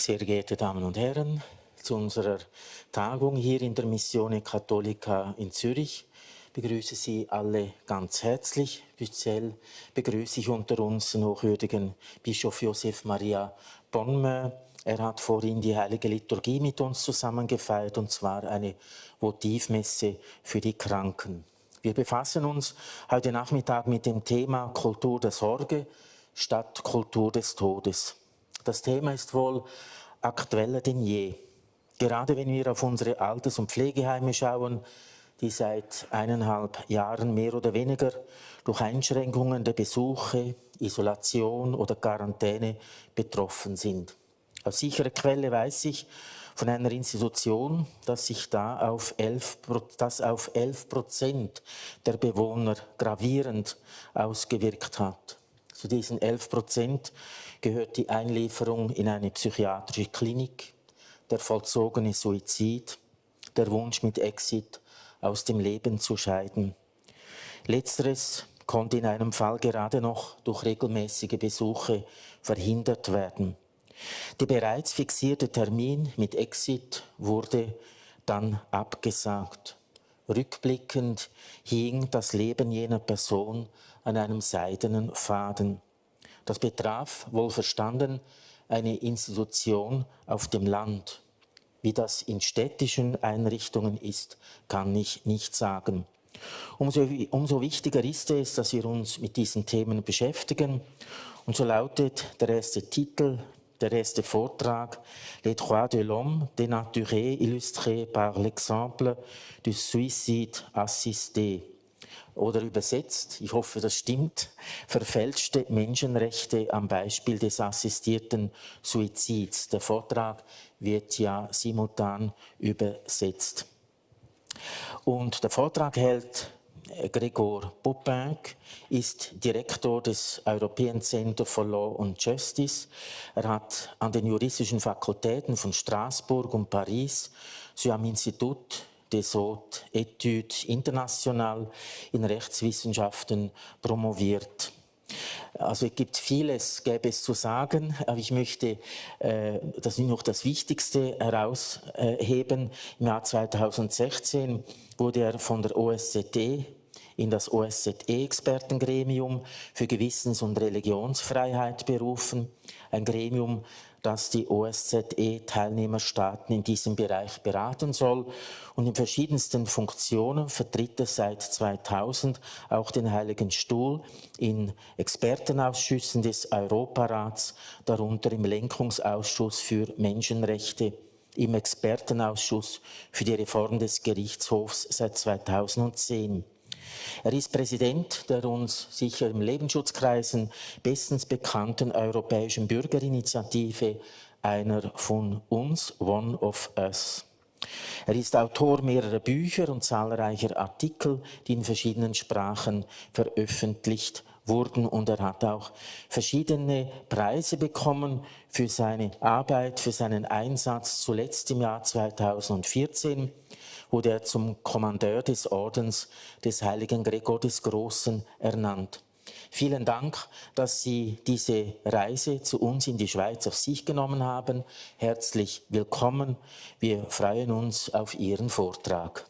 Sehr geehrte Damen und Herren, zu unserer Tagung hier in der Missione Cattolica in Zürich begrüße Sie alle ganz herzlich. Speziell begrüße ich unter uns den hochwürdigen Bischof Josef Maria Bonnemö. Er hat vorhin die Heilige Liturgie mit uns zusammen gefeiert, und zwar eine Votivmesse für die Kranken. Wir befassen uns heute Nachmittag mit dem Thema Kultur der Sorge statt Kultur des Todes. Das Thema ist wohl aktueller denn je. Gerade wenn wir auf unsere Alters- und Pflegeheime schauen, die seit 1,5 Jahren mehr oder weniger durch Einschränkungen der Besuche, Isolation oder Quarantäne betroffen sind. Aus sicherer Quelle weiß ich von einer Institution, dass sich auf 11% der Bewohner gravierend ausgewirkt hat. Zu diesen 11% gehört die Einlieferung in eine psychiatrische Klinik, der vollzogene Suizid, der Wunsch mit Exit aus dem Leben zu scheiden. Letzteres konnte in einem Fall gerade noch durch regelmäßige Besuche verhindert werden. Der bereits fixierte Termin mit Exit wurde dann abgesagt. Rückblickend hing das Leben jener Person an einem seidenen Faden. Das betraf, wohlverstanden, eine Institution auf dem Land. Wie das in städtischen Einrichtungen ist, kann ich nicht sagen. Umso wichtiger ist es, dass wir uns mit diesen Themen beschäftigen. Und so lautet der erste Titel, der erste Vortrag, Les droits de l'homme dénaturés, illustrés par l'exemple du suicide assisté. Oder übersetzt, ich hoffe, das stimmt, verfälschte Menschenrechte am Beispiel des assistierten Suizids. Der Vortrag wird ja simultan übersetzt. Und der Vortrag hält Gregor Poupinck, ist Direktor des European Center for Law and Justice. Er hat an den juristischen Fakultäten von Straßburg und Paris sowie am Institut des Hautes Études Internationales in Rechtswissenschaften promoviert. Also es gibt vieles, gäbe es zu sagen, aber ich möchte noch das Wichtigste herausheben. Im Jahr 2016 wurde er von der OSZE in das OSZE-Expertengremium für Gewissens- und Religionsfreiheit berufen. Ein Gremium, das die OSZE-Teilnehmerstaaten in diesem Bereich beraten soll. Und in verschiedensten Funktionen vertritt es seit 2000 auch den Heiligen Stuhl in Expertenausschüssen des Europarats, darunter im Lenkungsausschuss für Menschenrechte, im Expertenausschuss für die Reform des Gerichtshofs seit 2010. Er ist Präsident der uns sicher im Lebensschutzkreisen bestens bekannten Europäischen Bürgerinitiative, einer von uns, One of Us. Er ist Autor mehrerer Bücher und zahlreicher Artikel, die in verschiedenen Sprachen veröffentlicht wurden, und er hat auch verschiedene Preise bekommen für seine Arbeit, für seinen Einsatz. Zuletzt im Jahr 2014 wurde er zum Kommandeur des Ordens des heiligen Gregor des Großen ernannt. Vielen Dank, dass Sie diese Reise zu uns in die Schweiz auf sich genommen haben. Herzlich willkommen. Wir freuen uns auf Ihren Vortrag.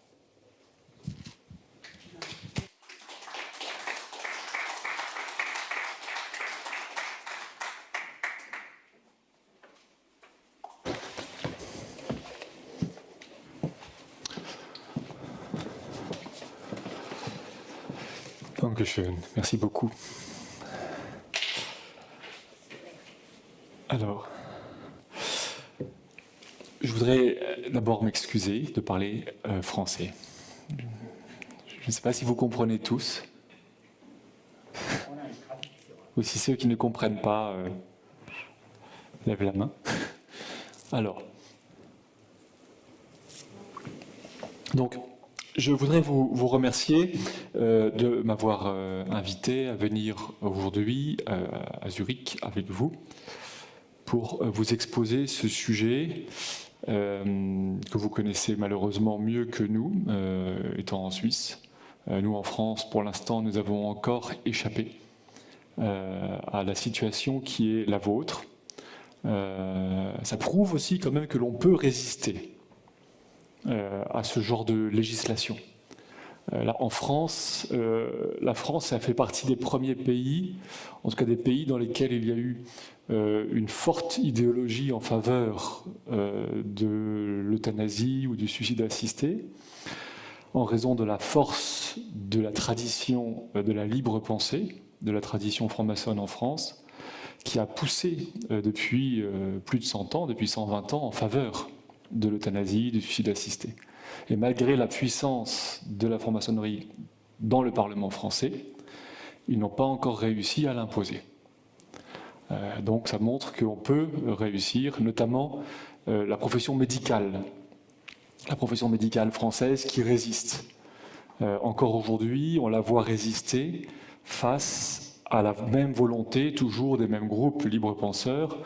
Dankeschön, merci beaucoup. Alors, je voudrais d'abord m'excuser de parler français. Je ne sais pas si vous comprenez tous. Ou si ceux qui ne comprennent pas lèvent la main. Alors, donc, je voudrais vous remercier de m'avoir invité à venir aujourd'hui à Zurich avec vous pour vous exposer ce sujet que vous connaissez malheureusement mieux que nous, étant en Suisse. Nous, en France, pour l'instant, nous avons encore échappé à la situation qui est la vôtre, Ça prouve aussi quand même que l'on peut résister à ce genre de législation. Là, en France, la France a fait partie des premiers pays, en tout cas des pays dans lesquels il y a eu une forte idéologie en faveur de l'euthanasie ou du suicide assisté, en raison de la force de la tradition de la libre pensée, de la tradition franc-maçonne en France, qui a poussé depuis plus de 100 ans, depuis 120 ans, en faveur de l'euthanasie, du suicide assisté. Et malgré la puissance de la franc-maçonnerie dans le Parlement français, ils n'ont pas encore réussi à l'imposer. Donc ça montre qu'on peut réussir, notamment la profession médicale française qui résiste. Encore aujourd'hui, on la voit résister face à la même volonté, toujours des mêmes groupes libres-penseurs,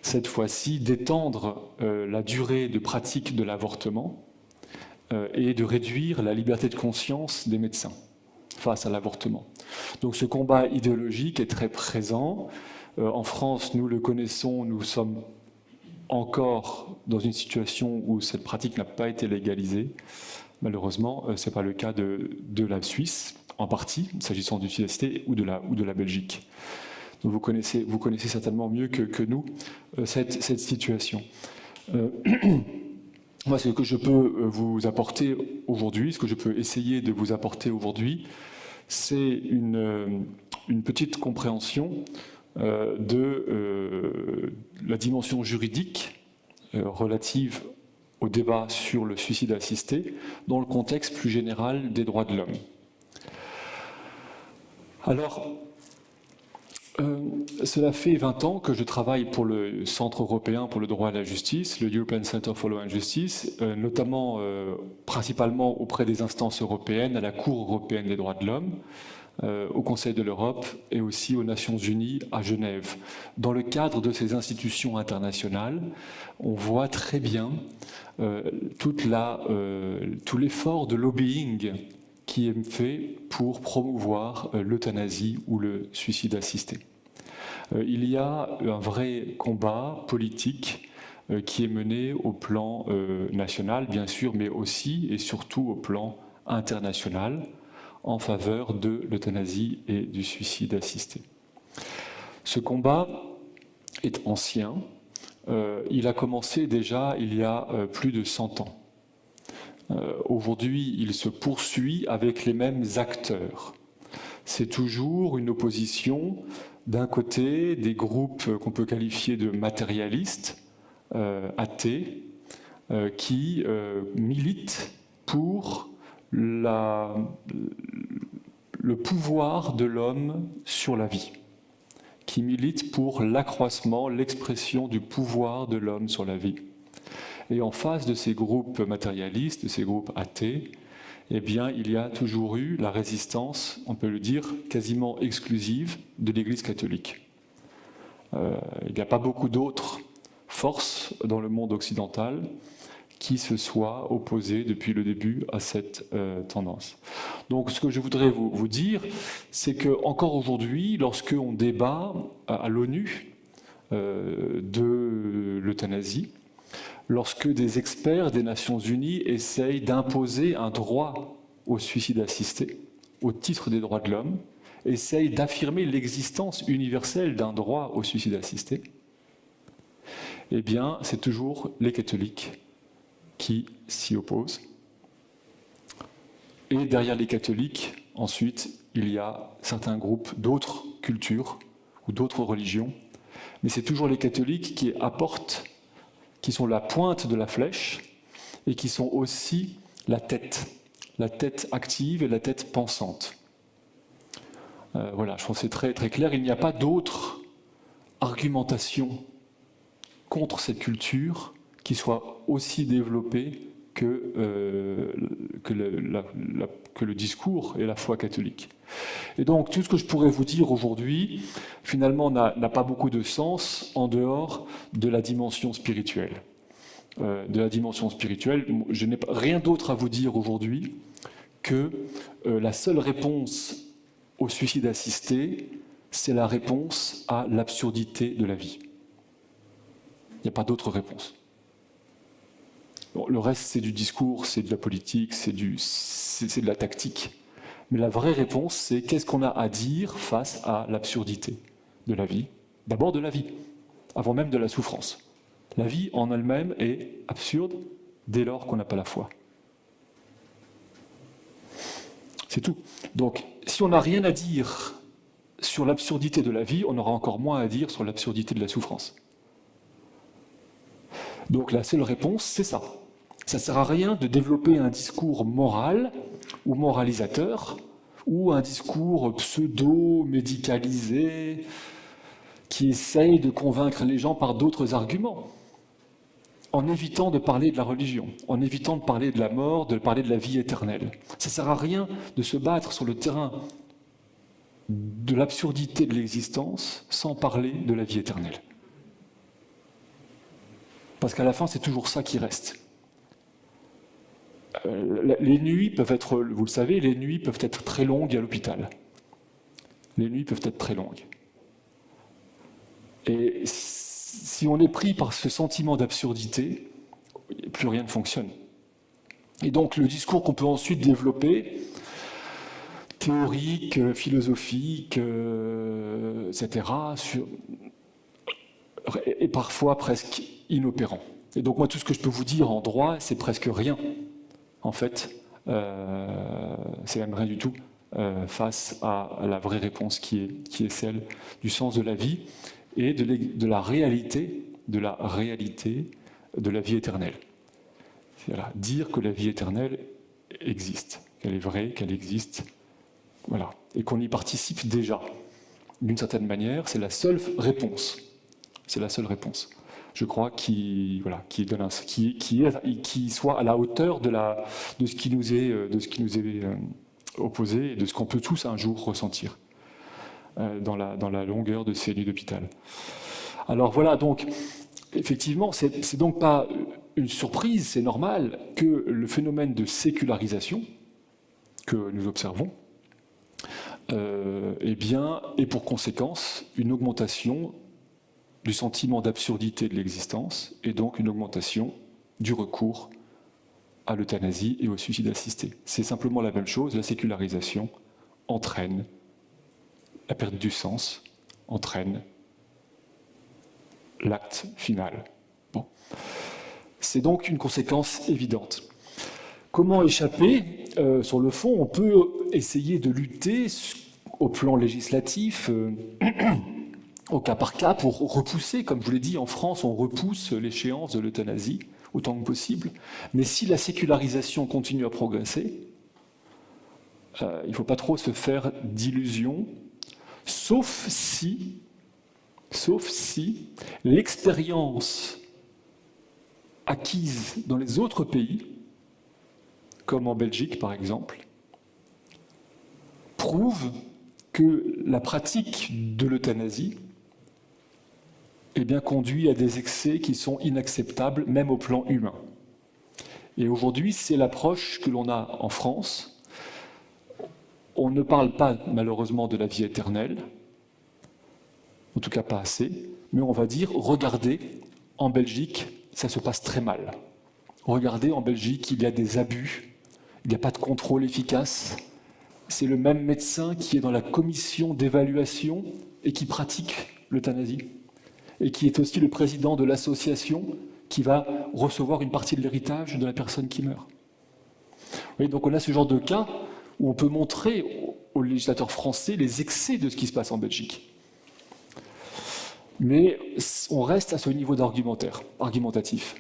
cette fois-ci d'étendre la durée de pratique de l'avortement et de réduire la liberté de conscience des médecins face à l'avortement. Donc ce combat idéologique est très présent. En France, nous le connaissons, nous sommes encore dans une situation où cette pratique n'a pas été légalisée. Malheureusement, ce n'est pas le cas de la Suisse, en partie, s'agissant du suicide assisté, ou de la Belgique. Donc vous connaissez certainement mieux que nous cette situation. Moi, ce que je peux vous apporter aujourd'hui, ce que je peux essayer de vous apporter aujourd'hui, c'est une petite compréhension de la dimension juridique relative au débat sur le suicide assisté dans le contexte plus général des droits de l'homme. Alors, cela fait 20 ans que je travaille pour le Centre européen pour le droit et la justice, le European Center for Law and Justice, notamment, principalement auprès des instances européennes, à la Cour européenne des droits de l'homme, au Conseil de l'Europe et aussi aux Nations Unies à Genève. Dans le cadre de ces institutions internationales, on voit très bien tout l'effort de lobbying qui est fait pour promouvoir l'euthanasie ou le suicide assisté. Il y a un vrai combat politique qui est mené au plan national, bien sûr, mais aussi et surtout au plan international, en faveur de l'euthanasie et du suicide assisté. Ce combat est ancien. Il a commencé déjà il y a plus de 100 ans. Aujourd'hui, il se poursuit avec les mêmes acteurs. C'est toujours une opposition, d'un côté, des groupes qu'on peut qualifier de matérialistes, athées, qui militent pour le pouvoir de l'homme sur la vie, qui militent pour l'accroissement, l'expression du pouvoir de l'homme sur la vie. Et en face de ces groupes matérialistes, de ces groupes athées, eh bien, il y a toujours eu la résistance, on peut le dire, quasiment exclusive de l'Église catholique. Il n'y a pas beaucoup d'autres forces dans le monde occidental qui se soient opposées depuis le début à cette tendance. Donc, ce que je voudrais vous dire, c'est qu'encore aujourd'hui, lorsqu'on débat à l'ONU de l'euthanasie, lorsque des experts des Nations Unies essayent d'imposer un droit au suicide assisté au titre des droits de l'homme, essayent d'affirmer l'existence universelle d'un droit au suicide assisté, eh bien, c'est toujours les catholiques qui s'y opposent. Et derrière les catholiques, ensuite, il y a certains groupes d'autres cultures ou d'autres religions, mais c'est toujours les catholiques qui apportent, qui sont la pointe de la flèche et qui sont aussi la tête active et la tête pensante. Voilà, je pense que c'est très, très clair. Il n'y a pas d'autre argumentation contre cette culture qui soit aussi développée que le discours et la foi catholique. Et donc, tout ce que je pourrais vous dire aujourd'hui, finalement, n'a pas beaucoup de sens en dehors de la dimension spirituelle. Je n'ai rien d'autre à vous dire aujourd'hui que la seule réponse au suicide assisté, c'est la réponse à l'absurdité de la vie. n'y a pas d'autre réponse. Bon, le reste, c'est du discours, c'est de la politique, c'est de la tactique. Mais la vraie réponse, c'est qu'est-ce qu'on a à dire face à l'absurdité de la vie. D'abord de la vie, avant même de la souffrance. La vie en elle-même est absurde dès lors qu'on n'a pas la foi. C'est tout. Donc, si on n'a rien à dire sur l'absurdité de la vie, on aura encore moins à dire sur l'absurdité de la souffrance. Donc la seule réponse, c'est ça. Ça ne sert à rien de développer un discours moral ou moralisateur, ou un discours pseudo-médicalisé qui essaye de convaincre les gens par d'autres arguments, en évitant de parler de la religion, en évitant de parler de la mort, de parler de la vie éternelle. Ça ne sert à rien de se battre sur le terrain de l'absurdité de l'existence sans parler de la vie éternelle. Parce qu'à la fin, c'est toujours ça qui reste. Les nuits peuvent être, vous le savez, les nuits peuvent être très longues à l'hôpital. Les nuits peuvent être très longues. Et si on est pris par ce sentiment d'absurdité, plus rien ne fonctionne. Et donc le discours qu'on peut ensuite développer, théorique, philosophique, etc., est parfois presque inopérant. Et donc moi, tout ce que je peux vous dire en droit, c'est presque rien. En fait, c'est même rien du tout face à la vraie réponse qui est celle du sens de la vie et de la réalité de la vie éternelle. Voilà, dire que la vie éternelle existe, qu'elle est vraie, qu'elle existe, voilà, et qu'on y participe déjà. D'une certaine manière, c'est la seule réponse. C'est la seule réponse. Je crois qui soit à la hauteur de ce qui nous est opposé et de ce qu'on peut tous un jour ressentir dans la longueur de ces nuits d'hôpital. Alors voilà, donc effectivement, c'est donc pas une surprise, c'est normal que le phénomène de sécularisation que nous observons ait pour conséquence une augmentation du sentiment d'absurdité de l'existence et donc une augmentation du recours à l'euthanasie et au suicide assisté. C'est simplement la même chose, la sécularisation entraîne la perte du sens, entraîne l'acte final. Bon. C'est donc une conséquence évidente. Comment échapper sur le fond, on peut essayer de lutter au plan législatif au cas par cas, pour repousser, comme je vous l'ai dit, en France, on repousse l'échéance de l'euthanasie autant que possible. Mais si la sécularisation continue à progresser, il ne faut pas trop se faire d'illusions, sauf si l'expérience acquise dans les autres pays, comme en Belgique par exemple, prouve que la pratique de l'euthanasie conduit à des excès qui sont inacceptables, même au plan humain. Et aujourd'hui, c'est l'approche que l'on a en France. On ne parle pas, malheureusement, de la vie éternelle, en tout cas pas assez, mais on va dire, regardez, en Belgique, ça se passe très mal. Regardez, en Belgique, il y a des abus, il n'y a pas de contrôle efficace. C'est le même médecin qui est dans la commission d'évaluation et qui pratique l'euthanasie, et qui est aussi le président de l'association qui va recevoir une partie de l'héritage de la personne qui meurt. Oui, donc on a ce genre de cas où on peut montrer aux législateurs français les excès de ce qui se passe en Belgique. Mais on reste à ce niveau argumentatif.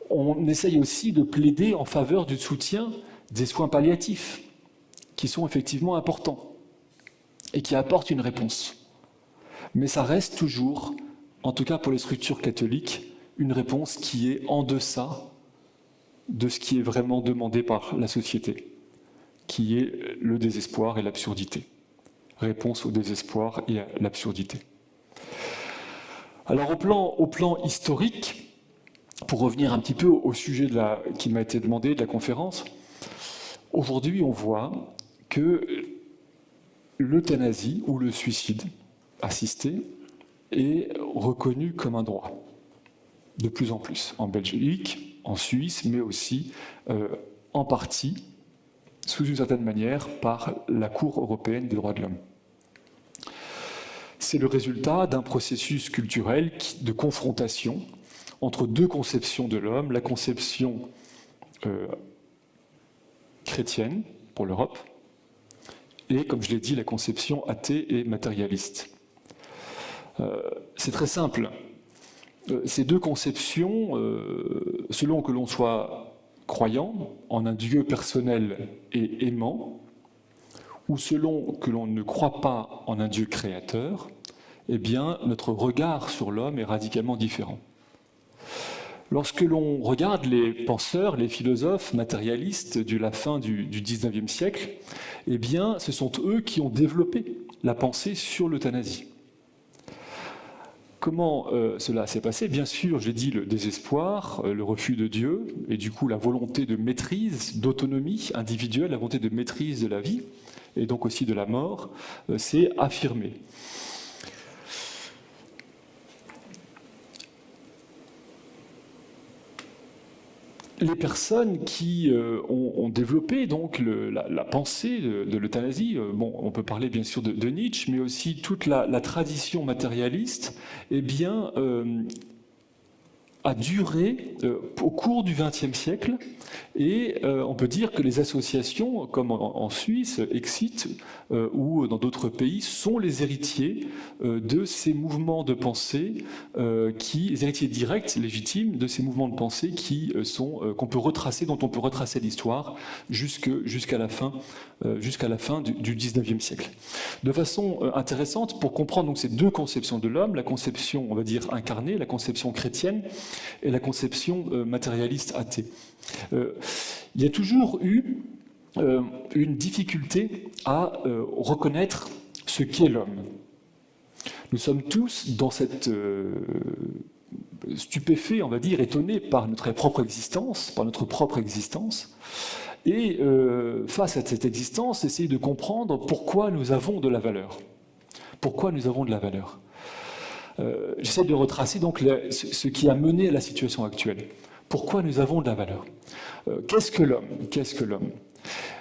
On essaye aussi de plaider en faveur du soutien des soins palliatifs, qui sont effectivement importants et qui apportent une réponse. Mais ça reste toujours, en tout cas pour les structures catholiques, une réponse qui est en deçà de ce qui est vraiment demandé par la société, qui est le désespoir et l'absurdité. Réponse au désespoir et à l'absurdité. Alors au plan historique, pour revenir un petit peu au sujet qui m'a été demandé de la conférence, aujourd'hui on voit que l'euthanasie ou le suicide assisté est reconnu comme un droit de plus en plus, en Belgique, en Suisse, mais aussi en partie, sous une certaine manière, par la Cour européenne des droits de l'homme. C'est le résultat d'un processus culturel de confrontation entre deux conceptions de l'homme, la conception chrétienne pour l'Europe et, comme je l'ai dit, la conception athée et matérialiste. C'est très simple. Ces deux conceptions, selon que l'on soit croyant en un Dieu personnel et aimant, ou selon que l'on ne croit pas en un Dieu créateur, eh bien, notre regard sur l'homme est radicalement différent. Lorsque l'on regarde les penseurs, les philosophes matérialistes de la fin du XIXe siècle, eh bien, ce sont eux qui ont développé la pensée sur l'euthanasie. Comment cela s'est passé? Bien sûr, j'ai dit le désespoir, le refus de Dieu, et du coup la volonté de maîtrise, d'autonomie individuelle, la volonté de maîtrise de la vie, et donc aussi de la mort, s'est affirmée. Les personnes qui ont développé donc la pensée de l'euthanasie, bon, on peut parler bien sûr de Nietzsche, mais aussi toute la tradition matérialiste, eh bien, a duré au cours du XXe siècle, et on peut dire que les associations, comme en Suisse, Exit, ou dans d'autres pays, sont les héritiers de ces mouvements de pensée, les héritiers directs, légitimes, de ces mouvements de pensée qu'on peut retracer, dont on peut retracer l'histoire jusqu'à la fin du XIXe siècle. De façon intéressante, pour comprendre donc ces deux conceptions de l'homme, la conception, on va dire, incarnée, la conception chrétienne, et la conception matérialiste athée. Il y a toujours eu une difficulté à reconnaître ce qu'est l'homme. Nous sommes tous dans cette stupéfaits, on va dire, étonnés par notre propre existence, et face à cette existence, essayer de comprendre pourquoi nous avons de la valeur. Pourquoi nous avons de la valeur. J'essaie de retracer donc ce qui a mené à la situation actuelle. Pourquoi nous avons de la valeur? Qu'est-ce que l'homme?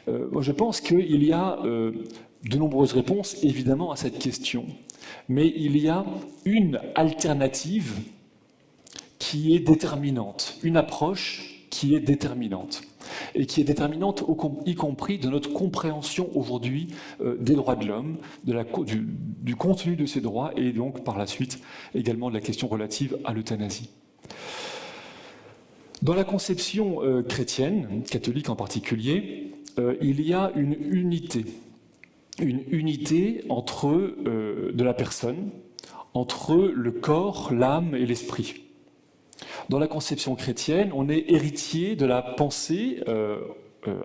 Moi, je pense qu'il y a de nombreuses réponses, évidemment, à cette question. Mais il y a une alternative qui est déterminante, une approche qui est déterminante, et qui est déterminante y compris de notre compréhension aujourd'hui des droits de l'homme, du contenu de ces droits, et donc par la suite également de la question relative à l'euthanasie. Dans la conception chrétienne, catholique en particulier, il y a une unité de la personne, entre le corps, l'âme et l'esprit. Dans la conception chrétienne, on est héritier de la pensée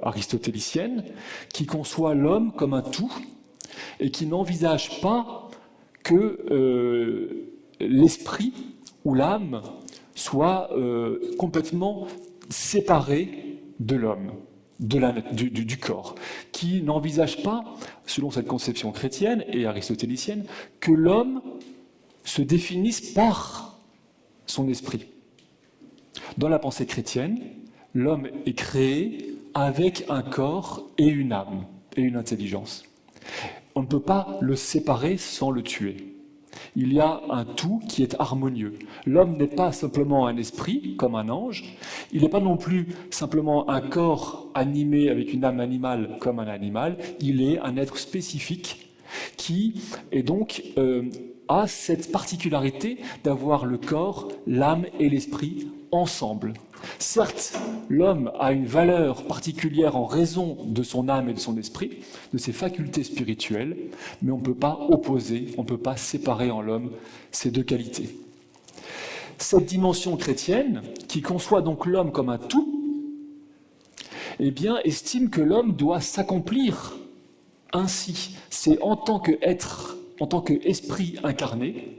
aristotélicienne qui conçoit l'homme comme un tout et qui n'envisage pas que l'esprit ou l'âme soit complètement séparé de l'homme, du corps, qui n'envisage pas, selon cette conception chrétienne et aristotélicienne, que l'homme se définisse par son esprit. Dans la pensée chrétienne, l'homme est créé avec un corps et une âme et une intelligence. On ne peut pas le séparer sans le tuer. Il y a un tout qui est harmonieux. L'homme n'est pas simplement un esprit, comme un ange. Il n'est pas non plus simplement un corps animé avec une âme animale, comme un animal. Il est un être spécifique qui est donc a cette particularité d'avoir le corps, l'âme et l'esprit ensemble. Certes, l'homme a une valeur particulière en raison de son âme et de son esprit, de ses facultés spirituelles, mais on ne peut pas opposer, on ne peut pas séparer en l'homme ces deux qualités. Cette dimension chrétienne, qui conçoit donc l'homme comme un tout, eh bien, estime que l'homme doit s'accomplir ainsi. C'est en tant qu'être, en tant qu'esprit incarné,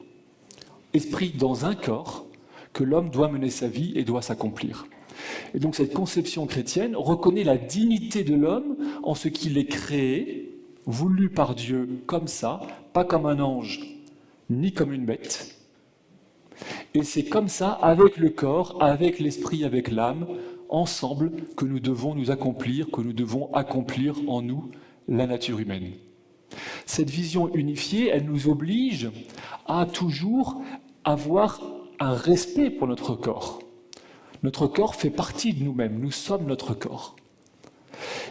esprit dans un corps, que l'homme doit mener sa vie et doit s'accomplir. Et donc cette conception chrétienne reconnaît la dignité de l'homme en ce qu'il est créé, voulu par Dieu comme ça, pas comme un ange, ni comme une bête, Et c'est comme ça, avec le corps, avec l'esprit, avec l'âme, ensemble, que nous devons nous accomplir, que nous devons accomplir en nous la nature humaine. Cette vision unifiée, elle nous oblige à toujours avoir un respect pour notre corps. Notre corps fait partie de nous-mêmes, nous sommes notre corps.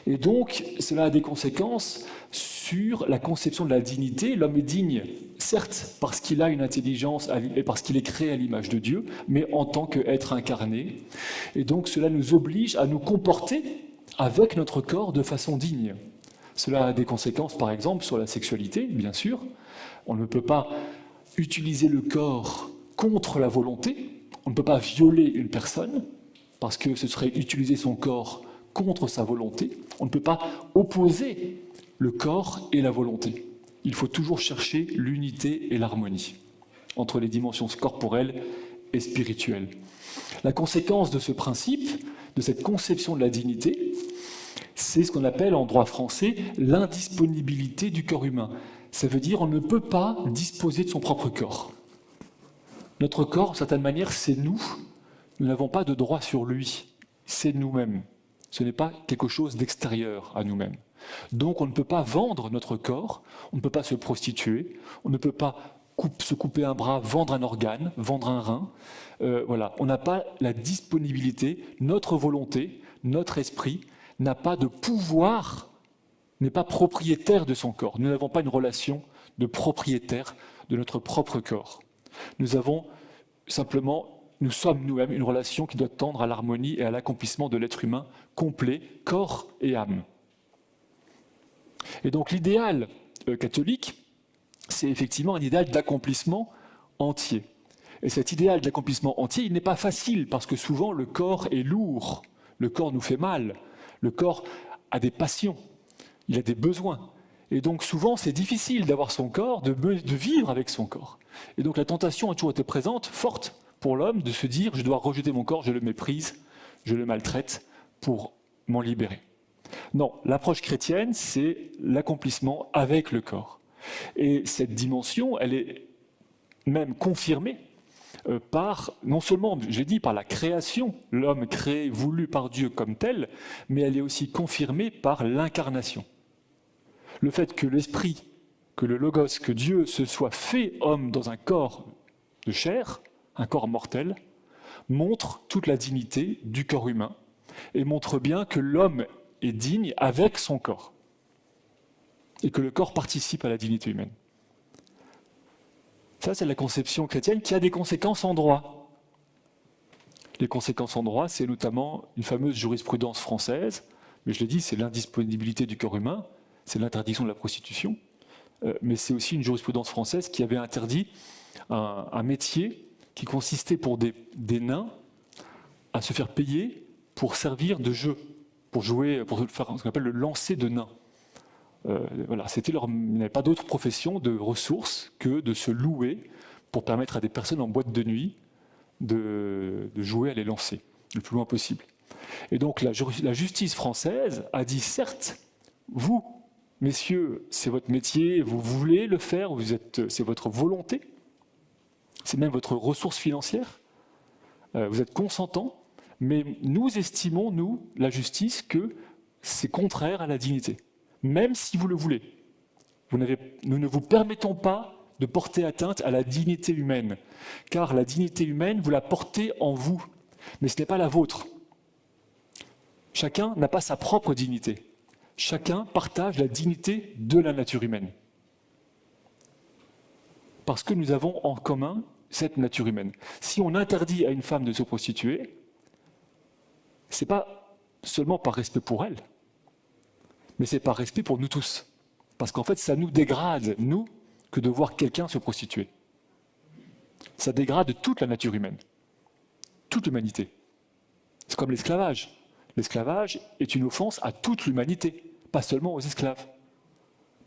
Et donc, cela a des conséquences sur la conception de la dignité. L'homme est digne, certes, parce qu'il a une intelligence et parce qu'il est créé à l'image de Dieu, mais en tant qu'être incarné. Et donc, cela nous oblige à nous comporter avec notre corps de façon digne. Cela a des conséquences, par exemple, sur la sexualité, bien sûr. On ne peut pas utiliser le corps contre la volonté. On ne peut pas violer une personne, parce que ce serait utiliser son corps contre sa volonté. On ne peut pas opposer le corps et la volonté. Il faut toujours chercher l'unité et l'harmonie entre les dimensions corporelles et spirituelles. La conséquence de ce principe, de cette conception de la dignité, c'est ce qu'on appelle en droit français l'indisponibilité du corps humain. Ça veut dire qu'on ne peut pas disposer de son propre corps. Notre corps, d'une certaine manière, c'est nous. Nous n'avons pas de droit sur lui. C'est nous-mêmes. Ce n'est pas quelque chose d'extérieur à nous-mêmes. Donc on ne peut pas vendre notre corps, on ne peut pas se prostituer, on ne peut pas se couper un bras, vendre un organe, vendre un rein. Voilà, on n'a pas la disponibilité, notre volonté, notre esprit n'a pas de pouvoir, n'est pas propriétaire de son corps. Nous n'avons pas une relation de propriétaire de notre propre corps. Nous avons simplement, nous sommes nous-mêmes une relation qui doit tendre à l'harmonie et à l'accomplissement de l'être humain complet, corps et âme. Et donc l'idéal catholique, c'est effectivement un idéal d'accomplissement entier. Et cet idéal d'accomplissement entier, il n'est pas facile parce que souvent le corps est lourd, le corps nous fait mal, le corps a des passions, il a des besoins. Et donc souvent c'est difficile d'avoir son corps, de vivre avec son corps. Et donc la tentation a toujours été présente, forte pour l'homme, de se dire je dois rejeter mon corps, je le méprise, je le maltraite pour m'en libérer. Non, l'approche chrétienne, c'est l'accomplissement avec le corps. Et cette dimension, elle est même confirmée par, non seulement, j'ai dit, par la création, l'homme créé, voulu par Dieu comme tel, mais elle est aussi confirmée par l'incarnation. Le fait que l'esprit, que le logos, que Dieu se soit fait homme dans un corps de chair, un corps mortel, montre toute la dignité du corps humain et montre bien que l'homme est digne avec son corps et que le corps participe à la dignité humaine. Ça, c'est la conception chrétienne qui a des conséquences en droit. Les conséquences en droit, c'est notamment une fameuse jurisprudence française, mais je l'ai dit, c'est l'indisponibilité du corps humain, c'est l'interdiction de la prostitution, mais c'est aussi une jurisprudence française qui avait interdit un métier qui consistait pour des nains à se faire payer pour servir de jeu, pour jouer, pour faire ce qu'on appelle le lancer de nains. Voilà, il n'y avait pas d'autre profession de ressources que de se louer pour permettre à des personnes en boîte de nuit de jouer à les lancer le plus loin possible. Et donc la justice française a dit, certes, vous, messieurs, c'est votre métier, vous voulez le faire, c'est votre volonté, c'est même votre ressource financière, vous êtes consentants, mais nous estimons, nous, la justice, que c'est contraire à la dignité. Même si vous le voulez. Nous ne vous permettons pas de porter atteinte à la dignité humaine, car la dignité humaine, vous la portez en vous, mais ce n'est pas la vôtre. Chacun n'a pas sa propre dignité. Chacun partage la dignité de la nature humaine. Parce que nous avons en commun cette nature humaine. Si on interdit à une femme de se prostituer, ce n'est pas seulement par respect pour elle, mais c'est par respect pour nous tous. Parce qu'en fait, ça nous dégrade, nous, que de voir quelqu'un se prostituer. Ça dégrade toute la nature humaine, toute l'humanité. C'est comme l'esclavage. L'esclavage est une offense à toute l'humanité, pas seulement aux esclaves.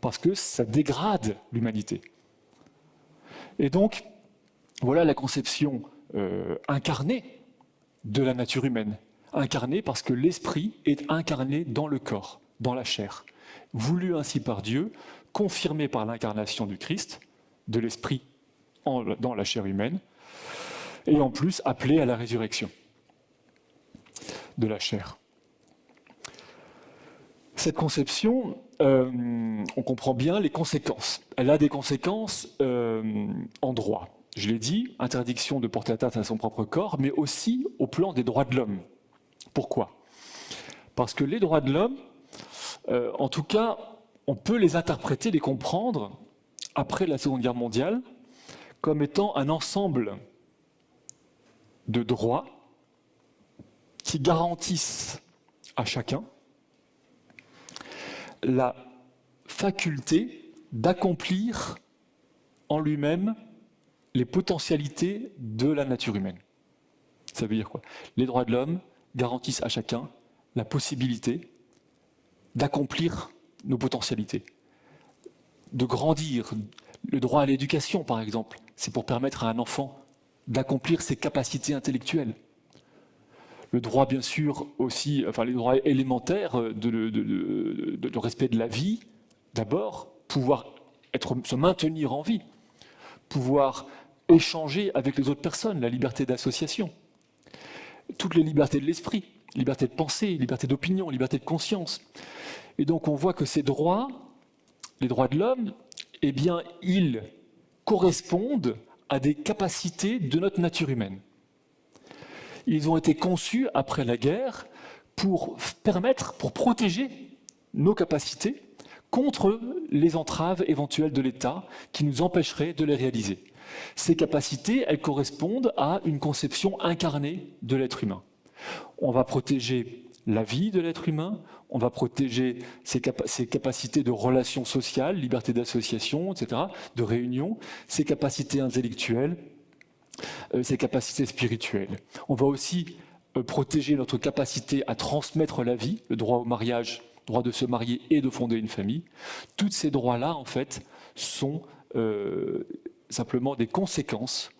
Parce que ça dégrade l'humanité. Et donc, voilà la conception incarnée de la nature humaine. Incarnée parce que l'esprit est incarné dans le corps, dans la chair. Voulu ainsi par Dieu, confirmé par l'incarnation du Christ, de l'esprit dans la chair humaine. et en plus appelé à la résurrection de la chair. Cette conception, on comprend bien les conséquences. Elle a des conséquences en droit. Je l'ai dit, interdiction de porter atteinte à son propre corps, mais aussi au plan des droits de l'homme. Pourquoi ? Parce que les droits de l'homme, en tout cas, on peut les interpréter, les comprendre, après la Seconde Guerre mondiale, comme étant un ensemble de droits qui garantissent à chacun la faculté d'accomplir en lui-même les potentialités de la nature humaine. Ça veut dire quoi ? Les droits de l'homme garantissent à chacun la possibilité d'accomplir nos potentialités, de grandir. Le droit à l'éducation, par exemple, c'est pour permettre à un enfant d'accomplir ses capacités intellectuelles. Le droit, bien sûr, aussi, enfin les droits élémentaires de respect de la vie, d'abord, pouvoir se maintenir en vie, pouvoir échanger avec les autres personnes, la liberté d'association, toutes les libertés de l'esprit, liberté de pensée, liberté d'opinion, liberté de conscience. Et donc on voit que ces droits, les droits de l'homme, eh bien, ils correspondent à des capacités de notre nature humaine. Ils ont été conçus après la guerre pour protéger nos capacités contre les entraves éventuelles de l'État qui nous empêcheraient de les réaliser. Ces capacités, elles correspondent à une conception incarnée de l'être humain. On va protéger la vie de l'être humain, on va protéger ses capacités de relations sociales, liberté d'association, etc., de réunion, ses capacités intellectuelles, ses capacités spirituelles. On va aussi protéger notre capacité à transmettre la vie, le droit au mariage, le droit de se marier et de fonder une famille. Tous ces droits-là, en fait, sont simplement des conséquences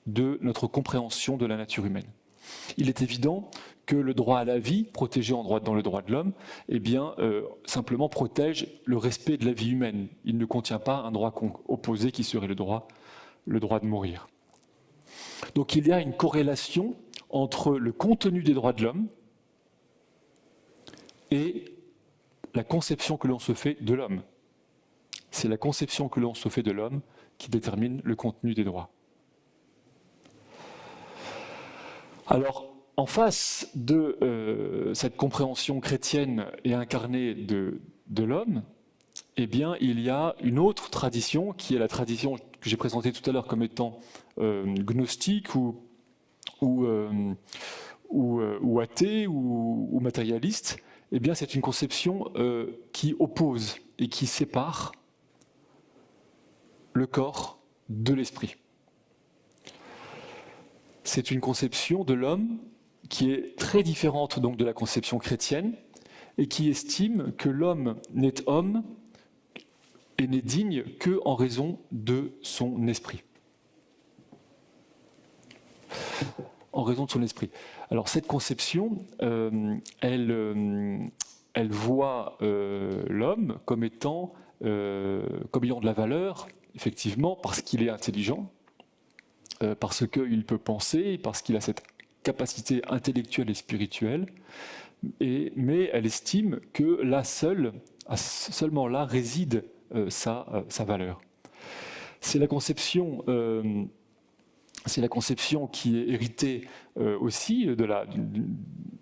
de notre compréhension de la nature humaine. Il est évident que le droit à la vie, protégé dans le droit de l'homme, eh bien, simplement protège le respect de la vie humaine. Il ne contient pas un droit opposé qui serait le droit de mourir. Donc il y a une corrélation entre le contenu des droits de l'homme et la conception que l'on se fait de l'homme. C'est la conception que l'on se fait de l'homme qui détermine le contenu des droits. Alors, en face de cette compréhension chrétienne et incarnée de l'homme, eh bien, il y a une autre tradition qui est la tradition que j'ai présentée tout à l'heure comme étant gnostique ou athée ou matérialiste. Eh bien, c'est une conception qui oppose et qui sépare le corps de l'esprit. C'est une conception de l'homme qui est très différente donc de la conception chrétienne et qui estime que l'homme n'est homme et n'est digne qu'en raison de son esprit. En raison de son esprit. Alors cette conception, elle voit l'homme comme ayant de la valeur, effectivement, parce qu'il est intelligent, parce qu'il peut penser, parce qu'il a cette capacité intellectuelle et spirituelle, mais elle estime que là seulement là réside sa valeur. C'est la conception qui est héritée aussi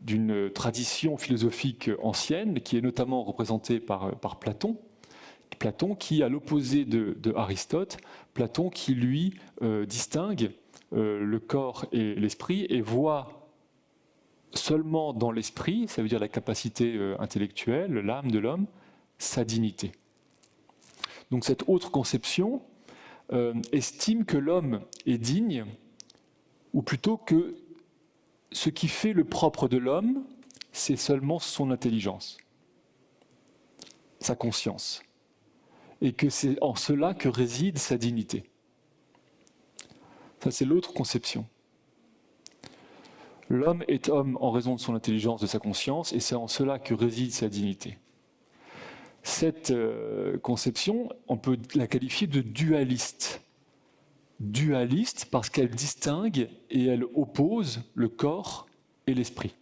d'une tradition philosophique ancienne, qui est notamment représentée par Platon. Platon qui, à l'opposé de Aristote, Platon qui lui distingue le corps et l'esprit et voit seulement dans l'esprit, ça veut dire la capacité intellectuelle, l'âme de l'homme, sa dignité. Donc cette autre conception estime que l'homme est digne, ou plutôt que ce qui fait le propre de l'homme, c'est seulement son intelligence, sa conscience, et que c'est en cela que réside sa dignité. Ça, c'est l'autre conception. L'homme est homme en raison de son intelligence, de sa conscience, et c'est en cela que réside sa dignité. Cette conception, on peut la qualifier de dualiste. dualiste parce qu'elle distingue et elle oppose le corps et l'esprit.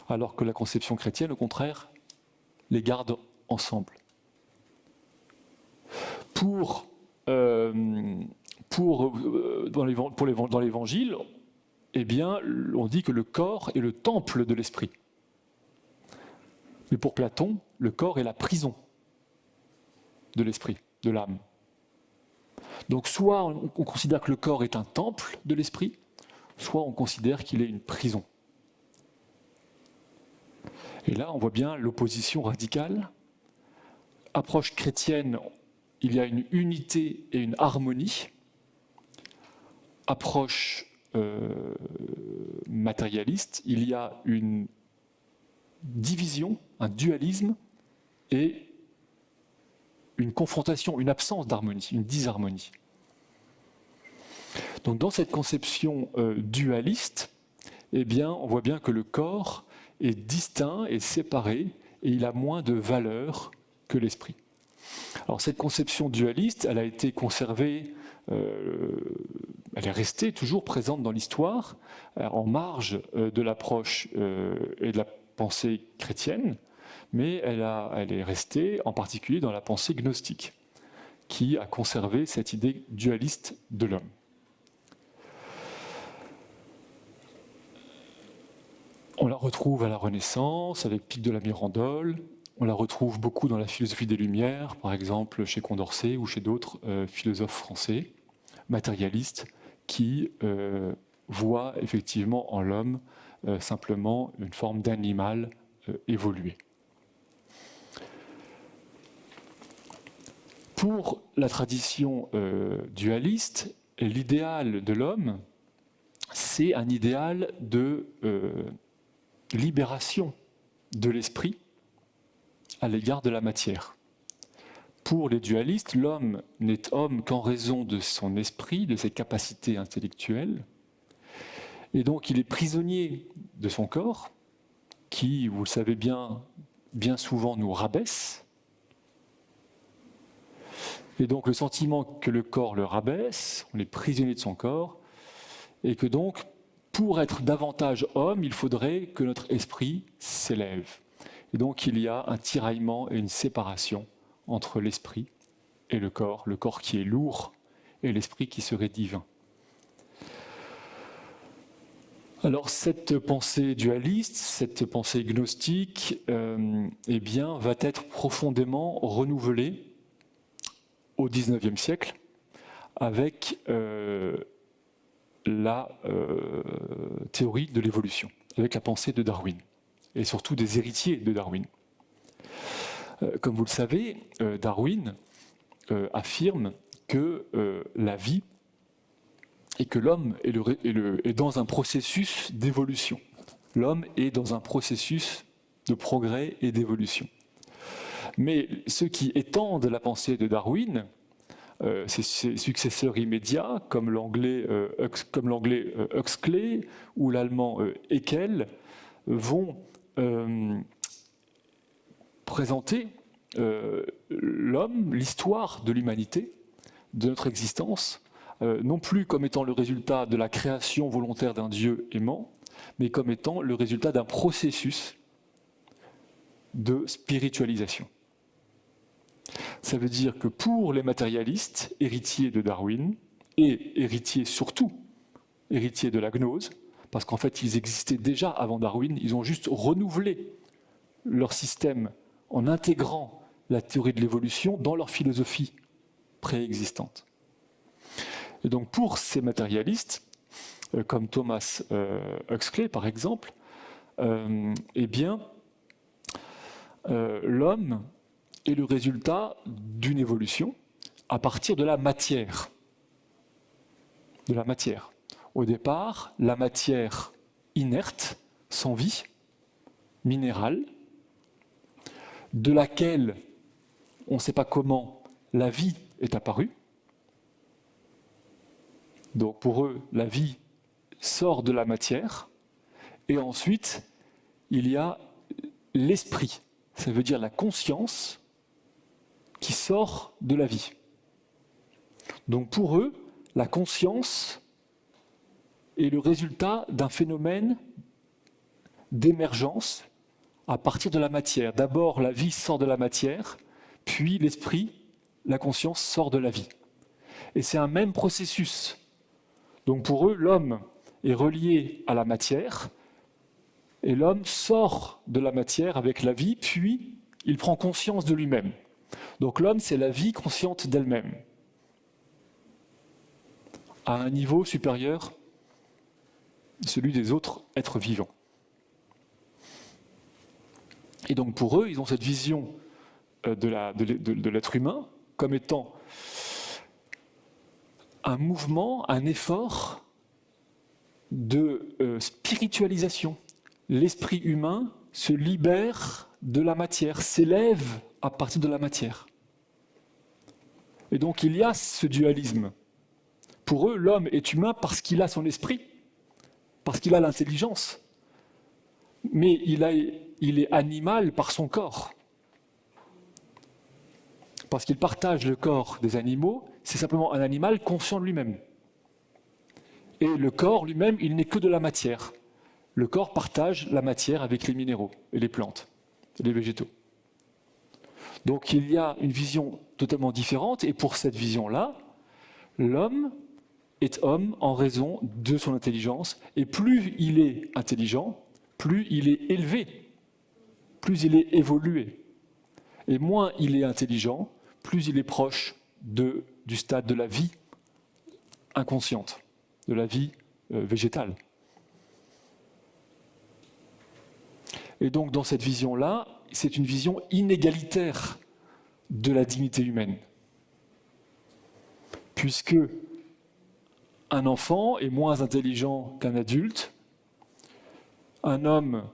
Alors que la conception chrétienne, au contraire, les garde ensemble. Dans l'Évangile, eh bien, on dit que le corps est le temple de l'esprit. Mais pour Platon, le corps est la prison de l'esprit, de l'âme. Donc soit on considère que le corps est un temple de l'esprit, soit on considère qu'il est une prison. Et là, on voit bien l'opposition radicale. Approche chrétienne, il y a une unité et une harmonie. Approche matérialiste, il y a une division, un dualisme et une confrontation, une absence d'harmonie, une disharmonie. Donc dans cette conception dualiste, eh bien, on voit bien que le corps est distinct et séparé et il a moins de valeur que l'esprit. Alors cette conception dualiste, elle a été conservée, elle est restée toujours présente dans l'histoire, en marge de l'approche et de la pensée chrétienne, mais elle est restée en particulier dans la pensée gnostique, qui a conservé cette idée dualiste de l'homme. On la retrouve à la Renaissance avec Pic de la Mirandole, on la retrouve beaucoup dans la philosophie des Lumières, par exemple chez Condorcet ou chez d'autres philosophes français, matérialistes, qui voient effectivement en l'homme simplement une forme d'animal évolué. Pour la tradition dualiste, l'idéal de l'homme, c'est un idéal de libération de l'esprit à l'égard de la matière. Pour les dualistes, l'homme n'est homme qu'en raison de son esprit, de ses capacités intellectuelles, et donc il est prisonnier de son corps, qui, vous le savez bien, bien souvent nous rabaisse. Et donc le sentiment que le corps le rabaisse, on est prisonnier de son corps, et que donc, pour être davantage homme, il faudrait que notre esprit s'élève. Et donc il y a un tiraillement et une séparation entre l'esprit et le corps qui est lourd et l'esprit qui serait divin. Alors cette pensée dualiste, cette pensée gnostique, eh bien, va être profondément renouvelée au XIXe siècle avec la théorie de l'évolution, avec la pensée de Darwin, et surtout des héritiers de Darwin. Comme vous le savez, Darwin affirme que la vie et que l'homme est dans un processus d'évolution. L'homme est dans un processus de progrès et d'évolution. Mais ceux qui étendent la pensée de Darwin, ses successeurs immédiats, comme l'anglais Huxley ou l'allemand Haeckel, vont présenter l'homme, l'histoire de l'humanité, de notre existence, non plus comme étant le résultat de la création volontaire d'un Dieu aimant, mais comme étant le résultat d'un processus de spiritualisation. Ça veut dire que pour les matérialistes, héritiers de Darwin, et héritiers surtout, héritiers de la gnose, parce qu'en fait ils existaient déjà avant Darwin, ils ont juste renouvelé leur système en intégrant la théorie de l'évolution dans leur philosophie préexistante. Et donc pour ces matérialistes, comme Thomas Huxley par exemple, eh bien, l'homme est le résultat d'une évolution à partir de la matière. De la matière. Au départ, la matière inerte, sans vie, minérale, de laquelle on ne sait pas comment la vie est apparue. Donc pour eux, la vie sort de la matière, et ensuite, il y a l'esprit, ça veut dire la conscience, qui sort de la vie. Donc pour eux, la conscience est le résultat d'un phénomène d'émergence à partir de la matière. D'abord, la vie sort de la matière, puis l'esprit, la conscience sort de la vie. Et c'est un même processus. Donc pour eux, l'homme est relié à la matière, et l'homme sort de la matière avec la vie, puis il prend conscience de lui-même. Donc l'homme, c'est la vie consciente d'elle-même, à un niveau supérieur, celui des autres êtres vivants. Et donc pour eux, ils ont cette vision de l'être humain comme étant un mouvement, un effort de spiritualisation. L'esprit humain se libère de la matière, s'élève à partir de la matière. Et donc il y a ce dualisme. Pour eux, l'homme est humain parce qu'il a son esprit, parce qu'il a l'intelligence, mais il est animal par son corps. Parce qu'il partage le corps des animaux, c'est simplement un animal conscient de lui-même. Et le corps lui-même, il n'est que de la matière. Le corps partage la matière avec les minéraux et les plantes, et les végétaux. Donc il y a une vision totalement différente, et pour cette vision-là, l'homme est homme en raison de son intelligence, et plus il est intelligent, plus il est élevé, plus il est évolué. Et moins il est intelligent, plus il est proche du stade de la vie inconsciente, de la vie végétale. Et donc dans cette vision-là, c'est une vision inégalitaire de la dignité humaine. Puisque un enfant est moins intelligent qu'un adulte, un homme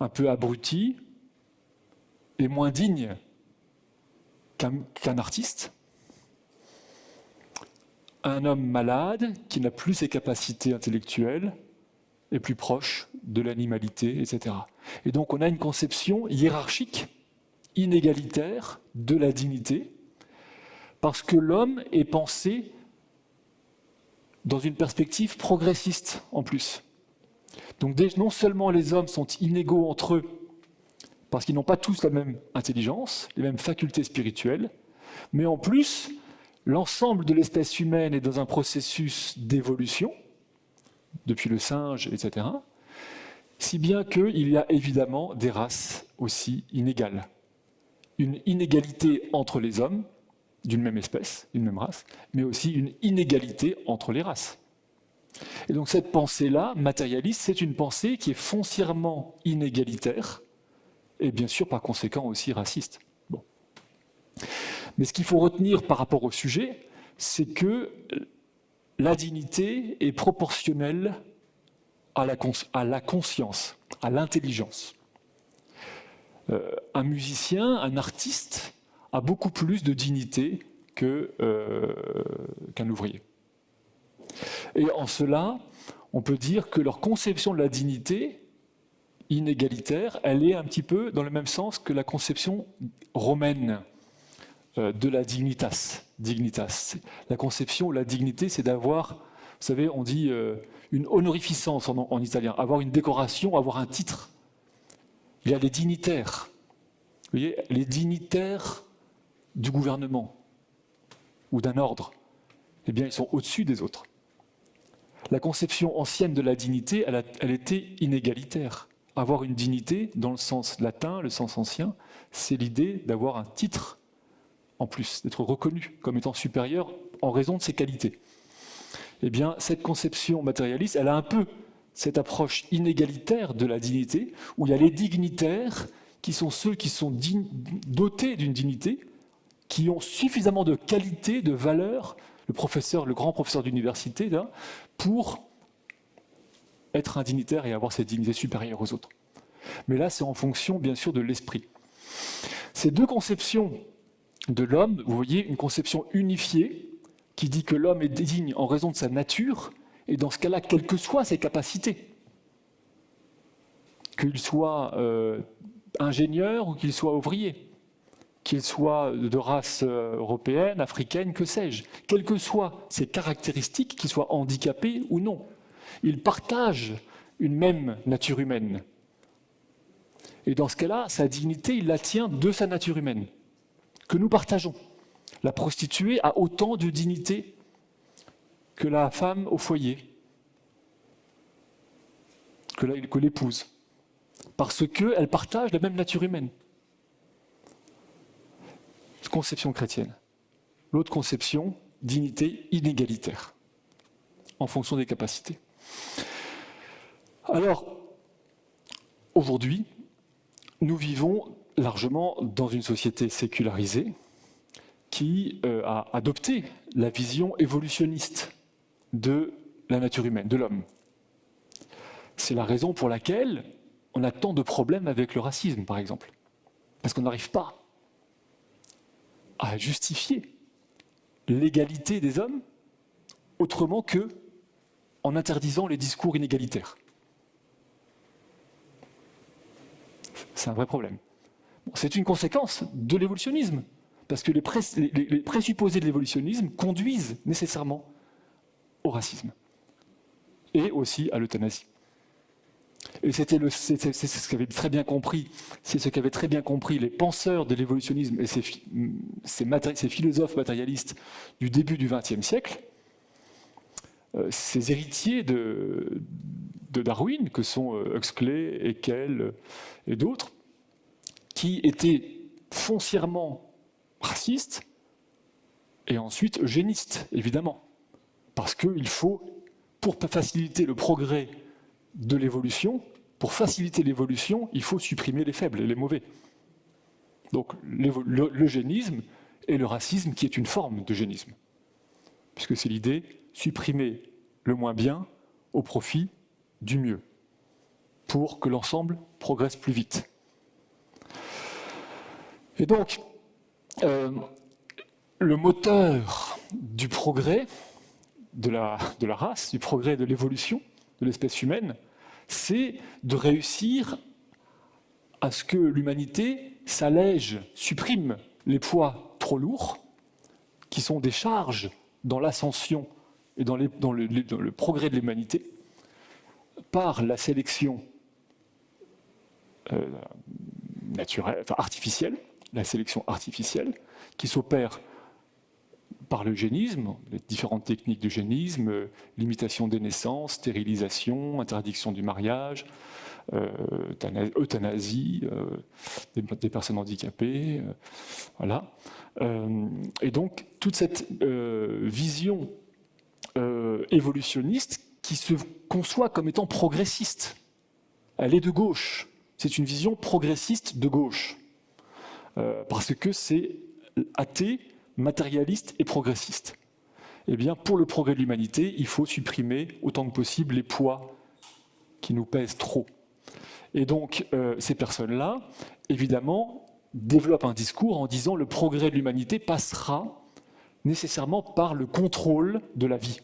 un peu abruti est moins digne qu'un artiste, un homme malade qui n'a plus ses capacités intellectuelles est plus proche de l'animalité, etc. Et donc on a une conception hiérarchique, inégalitaire de la dignité, parce que l'homme est pensé dans une perspective progressiste en plus. Donc non seulement les hommes sont inégaux entre eux, parce qu'ils n'ont pas tous la même intelligence, les mêmes facultés spirituelles, mais en plus, l'ensemble de l'espèce humaine est dans un processus d'évolution, depuis le singe, etc., si bien qu'il y a évidemment des races aussi inégales. Une inégalité entre les hommes, d'une même espèce, d'une même race, mais aussi une inégalité entre les races. Et donc cette pensée-là, matérialiste, c'est une pensée qui est foncièrement inégalitaire, et bien sûr par conséquent aussi raciste. Bon. Mais ce qu'il faut retenir par rapport au sujet, c'est que la dignité est proportionnelle à la conscience, à l'intelligence. Un musicien, un artiste, a beaucoup plus de dignité qu'un ouvrier. Et en cela, on peut dire que leur conception de la dignité inégalitaire, elle est un petit peu dans le même sens que la conception romaine de la dignitas. La conception, la dignité, c'est d'avoir, vous savez, on dit une honorificence en italien, avoir une décoration, avoir un titre. Il y a les dignitaires. Vous voyez, les dignitaires du gouvernement ou d'un ordre, eh bien, ils sont au-dessus des autres. La conception ancienne de la dignité, elle était inégalitaire. Avoir une dignité, dans le sens latin, le sens ancien, c'est l'idée d'avoir un titre en plus, d'être reconnu comme étant supérieur en raison de ses qualités. Eh bien, cette conception matérialiste, elle a un peu cette approche inégalitaire de la dignité, où il y a les dignitaires qui sont ceux qui sont dotés d'une dignité, qui ont suffisamment de qualité, de valeur, le grand professeur d'université, là, pour être un dignitaire et avoir cette dignité supérieure aux autres. Mais là, c'est en fonction, bien sûr, de l'esprit. Ces deux conceptions de l'homme, vous voyez, une conception unifiée qui dit que l'homme est digne en raison de sa nature, et dans ce cas-là, quelles que soient ses capacités, qu'il soit ingénieur ou qu'il soit ouvrier, qu'ils soient de race européenne, africaine, que sais-je, quelles que soient ces caractéristiques, qu'ils soient handicapés ou non. Ils partagent une même nature humaine. Et dans ce cas-là, sa dignité, il la tient de sa nature humaine, que nous partageons. La prostituée a autant de dignité que la femme au foyer, que l'épouse, parce qu'elle partage la même nature humaine. Conception chrétienne. L'autre conception, dignité inégalitaire, en fonction des capacités. Alors, aujourd'hui, nous vivons largement dans une société sécularisée qui a adopté la vision évolutionniste de la nature humaine, de l'homme. C'est la raison pour laquelle on a tant de problèmes avec le racisme, par exemple. Parce qu'on n'arrive pas à justifier l'égalité des hommes autrement que en interdisant les discours inégalitaires. C'est un vrai problème. C'est une conséquence de l'évolutionnisme, parce que les présupposés de l'évolutionnisme conduisent nécessairement au racisme et aussi à l'euthanasie. Et c'est ce qu'avaient très bien compris, les penseurs de l'évolutionnisme et ces philosophes matérialistes du début du XXe siècle, ces héritiers de Darwin, que sont Huxley, Haeckel et d'autres, qui étaient foncièrement racistes et ensuite eugénistes, évidemment. Parce qu'il faut, pour faciliter le progrès de l'évolution, il faut supprimer les faibles et les mauvais. Donc l'eugénisme et le racisme qui est une forme d'eugénisme. Puisque c'est l'idée, supprimer le moins bien au profit du mieux, pour que l'ensemble progresse plus vite. Et donc, le moteur du progrès de la race, du progrès de l'évolution de l'espèce humaine, c'est de réussir à ce que l'humanité s'allège, supprime les poids trop lourds, qui sont des charges dans l'ascension et dans le progrès de l'humanité, par la sélection naturelle, artificielle, la sélection artificielle, qui s'opère par l'eugénisme, les différentes techniques d'eugénisme, limitation des naissances, stérilisation, interdiction du mariage, euthanasie des personnes handicapées, voilà. Et donc, toute cette vision évolutionniste qui se conçoit comme étant progressiste, elle est de gauche. C'est une vision progressiste de gauche, parce que c'est athée, matérialiste et progressiste. Eh bien, pour le progrès de l'humanité, il faut supprimer autant que possible les poids qui nous pèsent trop. Et donc, ces personnes-là, évidemment, développent un discours en disant le progrès de l'humanité passera nécessairement par le contrôle de la vie.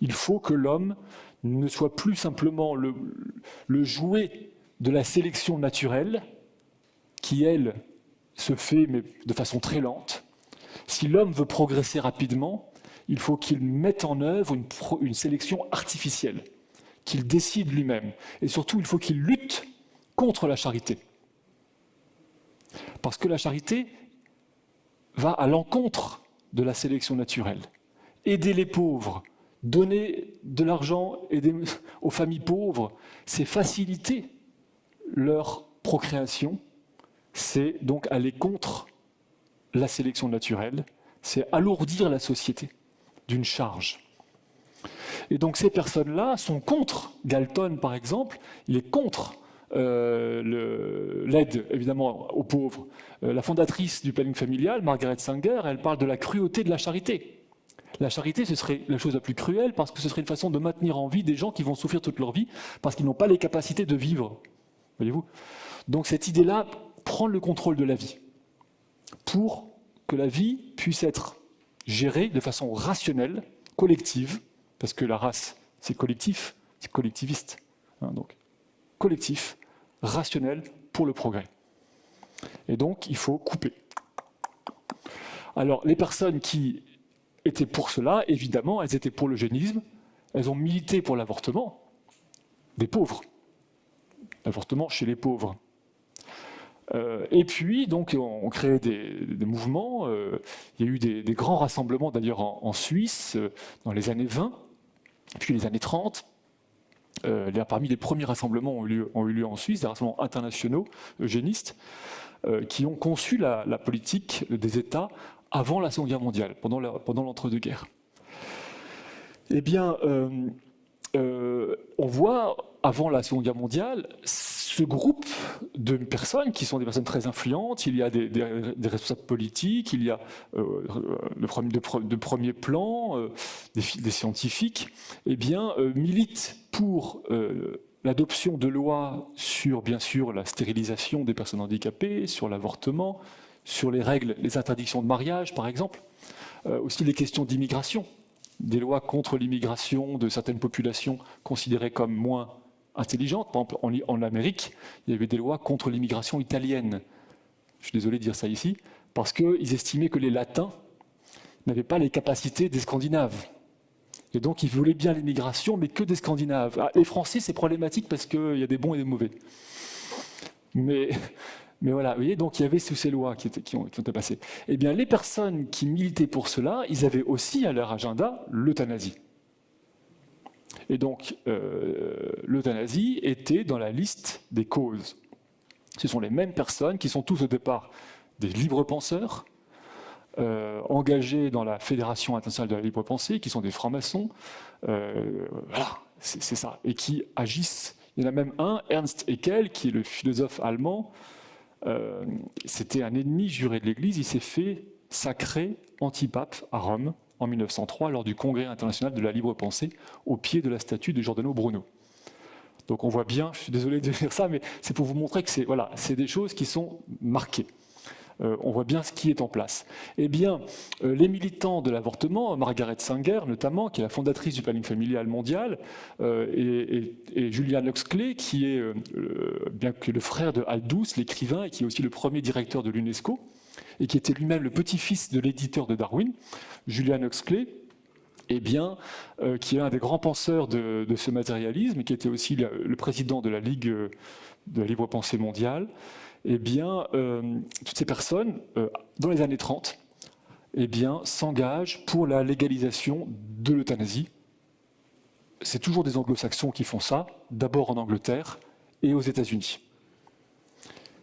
Il faut que l'homme ne soit plus simplement le jouet de la sélection naturelle, qui, elle, se fait mais de façon très lente. Si l'homme veut progresser rapidement, il faut qu'il mette en œuvre une sélection artificielle, qu'il décide lui-même. Et surtout, il faut qu'il lutte contre la charité. Parce que la charité va à l'encontre de la sélection naturelle. Aider les pauvres, donner de l'argent aux familles pauvres, c'est faciliter leur procréation, c'est donc aller contre la sélection naturelle, c'est alourdir la société d'une charge. Et donc ces personnes-là sont contre, Galton par exemple, il est contre l'aide évidemment aux pauvres. La fondatrice du planning familial, Margaret Sanger, elle parle de la cruauté de la charité. La charité, ce serait la chose la plus cruelle parce que ce serait une façon de maintenir en vie des gens qui vont souffrir toute leur vie parce qu'ils n'ont pas les capacités de vivre. Voyez-vous ? Donc cette idée-là, prendre le contrôle de la vie pour que la vie puisse être gérée de façon rationnelle, collective, parce que la race, c'est collectif, c'est collectiviste. Donc, collectif, rationnel pour le progrès. Et donc, il faut couper Alors, les personnes qui étaient pour cela, évidemment, elles étaient pour l'eugénisme, elles ont milité pour l'avortement des pauvres, l'avortement chez les pauvres. Et puis, donc, on créait des mouvements. Il y a eu des grands rassemblements, d'ailleurs, en Suisse, dans les années 20, puis les années 30. Parmi les premiers rassemblements ont eu lieu en Suisse, des rassemblements internationaux eugénistes, qui ont conçu la politique des États avant la Seconde Guerre mondiale, pendant l'entre-deux-guerres. Eh bien, on voit, avant la Seconde Guerre mondiale, ce groupe de personnes qui sont des personnes très influentes. Il y a des responsables politiques, il y a de premier plan, des scientifiques, eh bien, militent pour l'adoption de lois sur, bien sûr, la stérilisation des personnes handicapées, sur l'avortement, sur les règles, les interdictions de mariage, par exemple, aussi les questions d'immigration, des lois contre l'immigration de certaines populations considérées comme moins intelligentes. Par exemple, en Amérique, il y avait des lois contre l'immigration italienne. Je suis désolé de dire ça ici, parce qu'ils estimaient que les Latins n'avaient pas les capacités des Scandinaves. Et donc, ils voulaient bien l'immigration, mais que des Scandinaves. Les Français, c'est problématique parce qu'il y a des bons et des mauvais. Mais voilà, vous voyez, donc il y avait ces lois qui ont été passées. Eh bien, les personnes qui militaient pour cela, ils avaient aussi à leur agenda l'euthanasie. Et donc, l'euthanasie était dans la liste des causes. Ce sont les mêmes personnes qui sont tous au départ des libres penseurs, engagés dans la Fédération internationale de la libre pensée, qui sont des francs-maçons, voilà, c'est ça, et qui agissent. Il y en a même un, Ernst Haeckel, qui est le philosophe allemand. C'était un ennemi juré de l'Église. Il s'est fait sacrer antipape à Rome en 1903 lors du Congrès international de la libre pensée au pied de la statue de Giordano Bruno. Donc on voit bien, je suis désolé de dire ça, mais c'est pour vous montrer que c'est des choses qui sont marquées. On voit bien ce qui est en place. Eh bien, les militants de l'avortement, Margaret Sanger notamment, qui est la fondatrice du planning familial mondial, et Julian Huxley, qui est bien que le frère de Aldous, l'écrivain, et qui est aussi le premier directeur de l'UNESCO, et qui était lui-même le petit-fils de l'éditeur de Darwin, Julian Huxley, eh bien, qui est un des grands penseurs de ce matérialisme, et qui était aussi le président de la Ligue de la libre pensée mondiale. Eh bien, toutes ces personnes, dans les années 30, eh bien, s'engagent pour la légalisation de l'euthanasie. C'est toujours des anglo-saxons qui font ça, d'abord en Angleterre et aux États-Unis.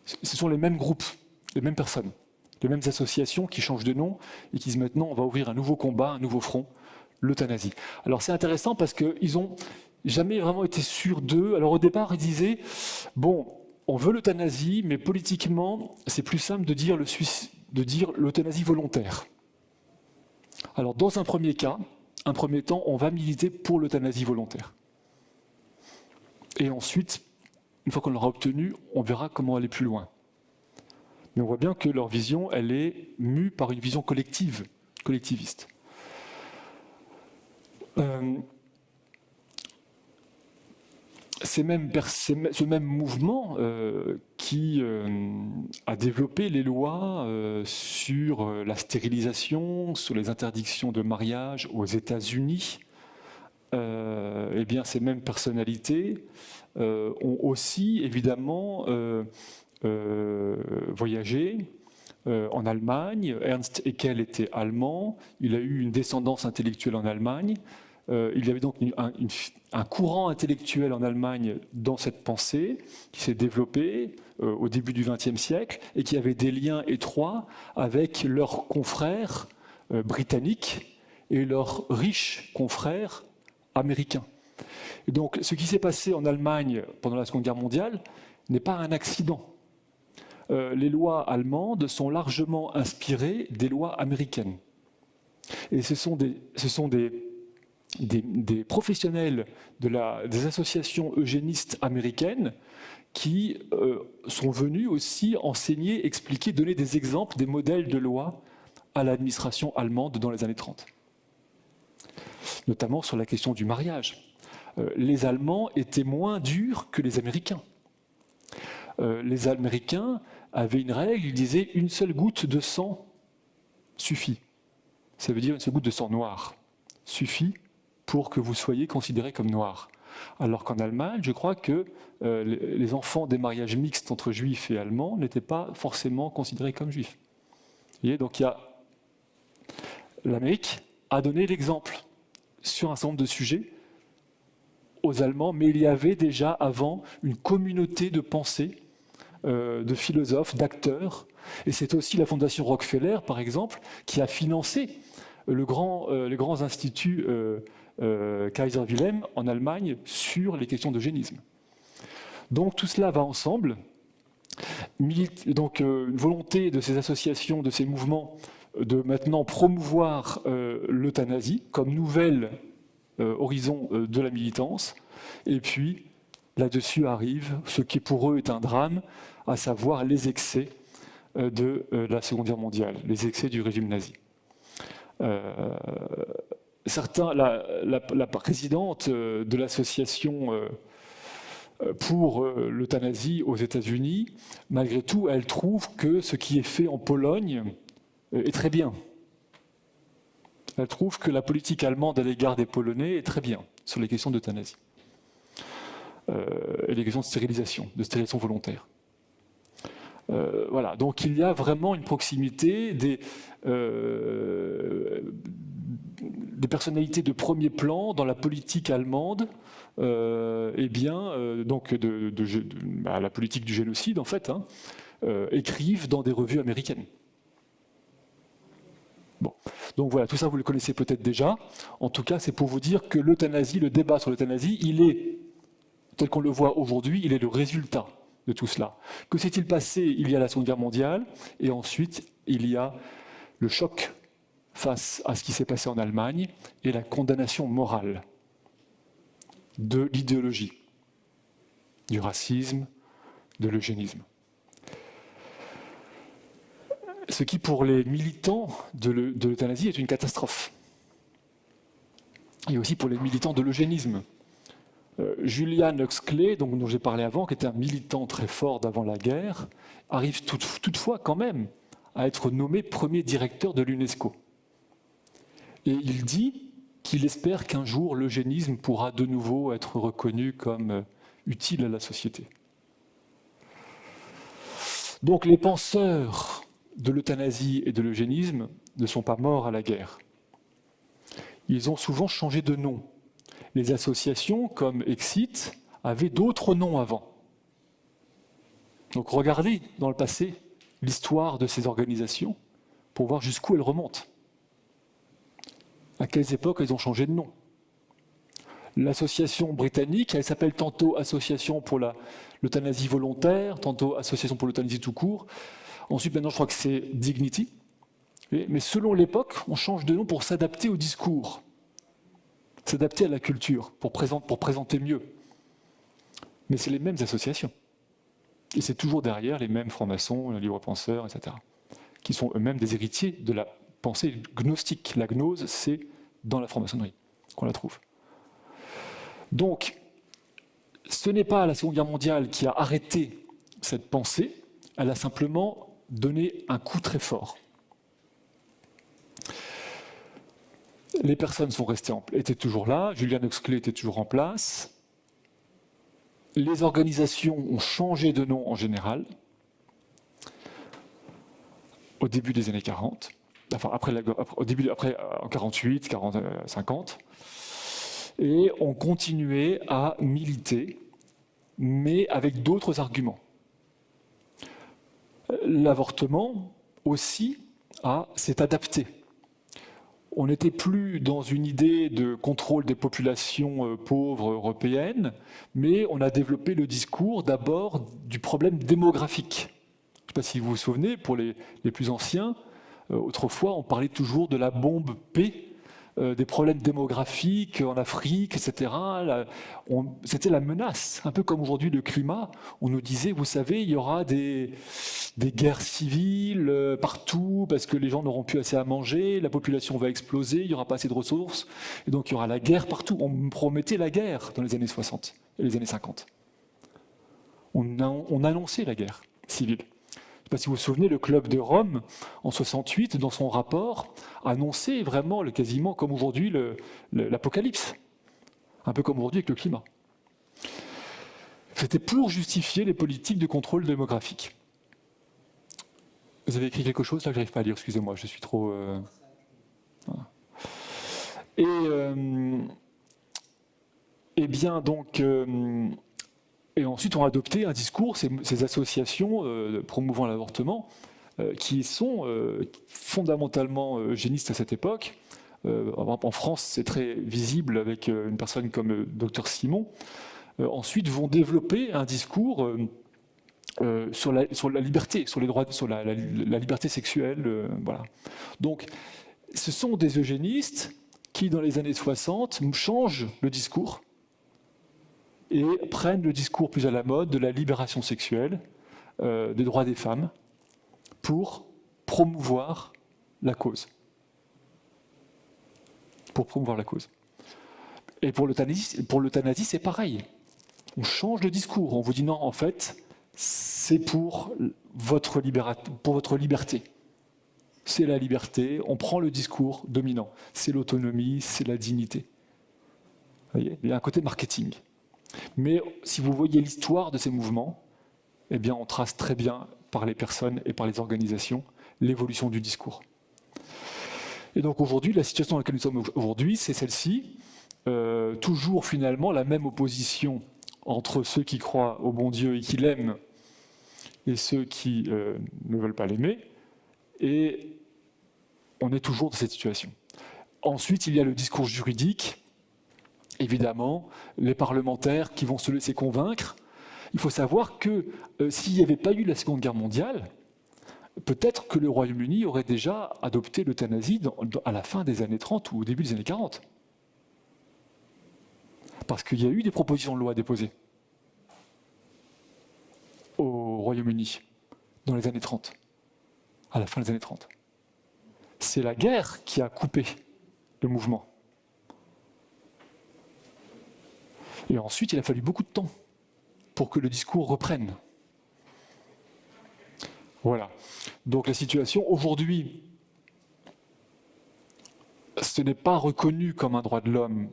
Ce sont les mêmes groupes, les mêmes personnes, les mêmes associations qui changent de nom et qui disent maintenant on va ouvrir un nouveau combat, un nouveau front, l'euthanasie. Alors c'est intéressant parce qu'ils n'ont jamais vraiment été sûrs d'eux. Alors au départ, ils disaient, bon, on veut l'euthanasie, mais politiquement, c'est plus simple de dire l'euthanasie volontaire. Alors, dans un premier temps, on va militer pour l'euthanasie volontaire. Et ensuite, une fois qu'on l'aura obtenue, on verra comment aller plus loin. Mais on voit bien que leur vision, elle est mue par une vision collectiviste. Ce même mouvement qui a développé les lois sur la stérilisation, sur les interdictions de mariage aux États-Unis, eh bien, ces mêmes personnalités ont aussi évidemment voyagé en Allemagne. Ernst Haeckel était allemand, il a eu une descendance intellectuelle en Allemagne. Il y avait donc un courant intellectuel en Allemagne dans cette pensée qui s'est développé au début du XXe siècle et qui avait des liens étroits avec leurs confrères britanniques et leurs riches confrères américains. Et donc, ce qui s'est passé en Allemagne pendant la Seconde Guerre mondiale n'est pas un accident. Les lois allemandes sont largement inspirées des lois américaines. Et ce sont des professionnels des associations eugénistes américaines qui sont venus aussi enseigner, expliquer, donner des exemples, des modèles de loi à l'administration allemande dans les années 30. Notamment sur la question du mariage. Les Allemands étaient moins durs que les Américains. Les Américains avaient une règle, ils disaient une seule goutte de sang suffit. Ça veut dire une seule goutte de sang noir suffit pour que vous soyez considéré comme noir. Alors qu'en Allemagne, je crois que les enfants des mariages mixtes entre juifs et allemands n'étaient pas forcément considérés comme juifs. Vous voyez, donc l'Amérique a donné l'exemple sur un certain nombre de sujets aux Allemands, mais il y avait déjà avant une communauté de pensée, de philosophes, d'acteurs. Et c'est aussi la Fondation Rockefeller, par exemple, qui a financé les grands instituts Kaiser Wilhelm en Allemagne sur les questions d'eugénisme. Donc tout cela va ensemble. Donc une volonté de ces associations, de ces mouvements, de maintenant promouvoir l'euthanasie comme nouvel horizon de la militance. Et puis là-dessus arrive ce qui pour eux est un drame, à savoir les excès de la Seconde Guerre mondiale, les excès du régime nazi. La présidente de l'association pour l'euthanasie aux États-Unis, malgré tout, elle trouve que ce qui est fait en Pologne est très bien. Elle trouve que la politique allemande à l'égard des Polonais est très bien sur les questions d'euthanasie et les questions de stérilisation volontaire. Voilà, donc il y a vraiment une proximité des personnalités de premier plan dans la politique allemande, donc la politique du génocide en fait, écrivent dans des revues américaines. Bon. Donc voilà, tout ça vous le connaissez peut-être déjà. En tout cas, c'est pour vous dire que l'euthanasie, le débat sur l'euthanasie, il est, tel qu'on le voit aujourd'hui, il est le résultat de tout cela. Que s'est-il passé? Il y a la Seconde Guerre mondiale, et ensuite il y a le choc face à ce qui s'est passé en Allemagne et la condamnation morale de l'idéologie, du racisme, de l'eugénisme. Ce qui, pour les militants de l'euthanasie, est une catastrophe. Et aussi pour les militants de l'eugénisme. Julian Huxley, dont j'ai parlé avant, qui était un militant très fort d'avant la guerre, arrive toutefois quand même à être nommé premier directeur de l'UNESCO. Et il dit qu'il espère qu'un jour l'eugénisme pourra de nouveau être reconnu comme utile à la société. Donc les penseurs de l'euthanasie et de l'eugénisme ne sont pas morts à la guerre. Ils ont souvent changé de nom. Les associations comme Exit avaient d'autres noms avant. Donc regardez dans le passé l'histoire de ces organisations pour voir jusqu'où elles remontent. À quelles époques elles ont changé de nom. L'association britannique, elle s'appelle tantôt Association pour l'euthanasie volontaire, tantôt Association pour l'euthanasie tout court. Ensuite, maintenant, je crois que c'est Dignity. Mais selon l'époque, on change de nom pour s'adapter au discours, s'adapter à la culture, pour présenter mieux. Mais c'est les mêmes associations. Et c'est toujours derrière les mêmes francs-maçons, les libres penseurs, etc., qui sont eux-mêmes des héritiers de la pensée gnostique. La gnose, c'est dans la franc-maçonnerie qu'on la trouve. Donc, ce n'est pas la Seconde Guerre mondiale qui a arrêté cette pensée, elle a simplement donné un coup très fort. Les personnes étaient toujours là, Julian Huxley était toujours en place, les organisations ont changé de nom en général, au début des années 40, enfin après en 48, 40, 50, et ont continué à militer, mais avec d'autres arguments. L'avortement aussi s'est adapté. On n'était plus dans une idée de contrôle des populations pauvres européennes, mais on a développé le discours d'abord du problème démographique. Je ne sais pas si vous vous souvenez, pour les plus anciens, autrefois on parlait toujours de la bombe P, des problèmes démographiques en Afrique, etc. C'était la menace, un peu comme aujourd'hui le climat. On nous disait, vous savez, il y aura des guerres civiles partout parce que les gens n'auront plus assez à manger, la population va exploser, il n'y aura pas assez de ressources, et donc il y aura la guerre partout. On me promettait la guerre dans les années 60 et les années 50. On annonçait la guerre civile. Je ne sais Parce que si vous vous souvenez, le Club de Rome, en 68, dans son rapport, annonçait vraiment quasiment comme aujourd'hui l'apocalypse. Un peu comme aujourd'hui avec le climat. C'était pour justifier les politiques de contrôle démographique. Vous avez écrit quelque chose là que j'arrive pas à lire, excusez-moi, je suis trop... Voilà. Et bien donc... et ensuite on a adopté un discours, ces associations promouvant l'avortement, qui sont fondamentalement eugénistes à cette époque. En France, c'est très visible avec une personne comme Dr Simon. Ensuite, vont développer un discours sur la liberté, sur les droits, sur la liberté sexuelle. Voilà. Donc, ce sont des eugénistes qui, dans les années 60, changent le discours et prennent le discours plus à la mode de la libération sexuelle, des droits des femmes, pour promouvoir la cause. Pour promouvoir la cause. Et pour l'euthanasie, c'est pareil. On change le discours. On vous dit non, en fait, c'est pour votre liberté. C'est la liberté. On prend le discours dominant. C'est l'autonomie, c'est la dignité. Vous voyez, il y a un côté marketing. Mais si vous voyez l'histoire de ces mouvements, eh bien, on trace très bien par les personnes et par les organisations l'évolution du discours. Et donc aujourd'hui, la situation dans laquelle nous sommes aujourd'hui, c'est celle-ci. Toujours finalement la même opposition entre ceux qui croient au bon Dieu et qui l'aiment et ceux qui ne veulent pas l'aimer. Et on est toujours dans cette situation. Ensuite, il y a le discours juridique. Évidemment, les parlementaires qui vont se laisser convaincre. Il faut savoir que s'il n'y avait pas eu la Seconde Guerre mondiale, peut-être que le Royaume-Uni aurait déjà adopté l'euthanasie à la fin des années 30 ou au début des années 40. Parce qu'il y a eu des propositions de loi déposées au Royaume-Uni dans les années 30, à la fin des années 30. C'est la guerre qui a coupé le mouvement. Et ensuite, il a fallu beaucoup de temps pour que le discours reprenne. Voilà. Donc la situation, aujourd'hui, ce n'est pas reconnu comme un droit de l'homme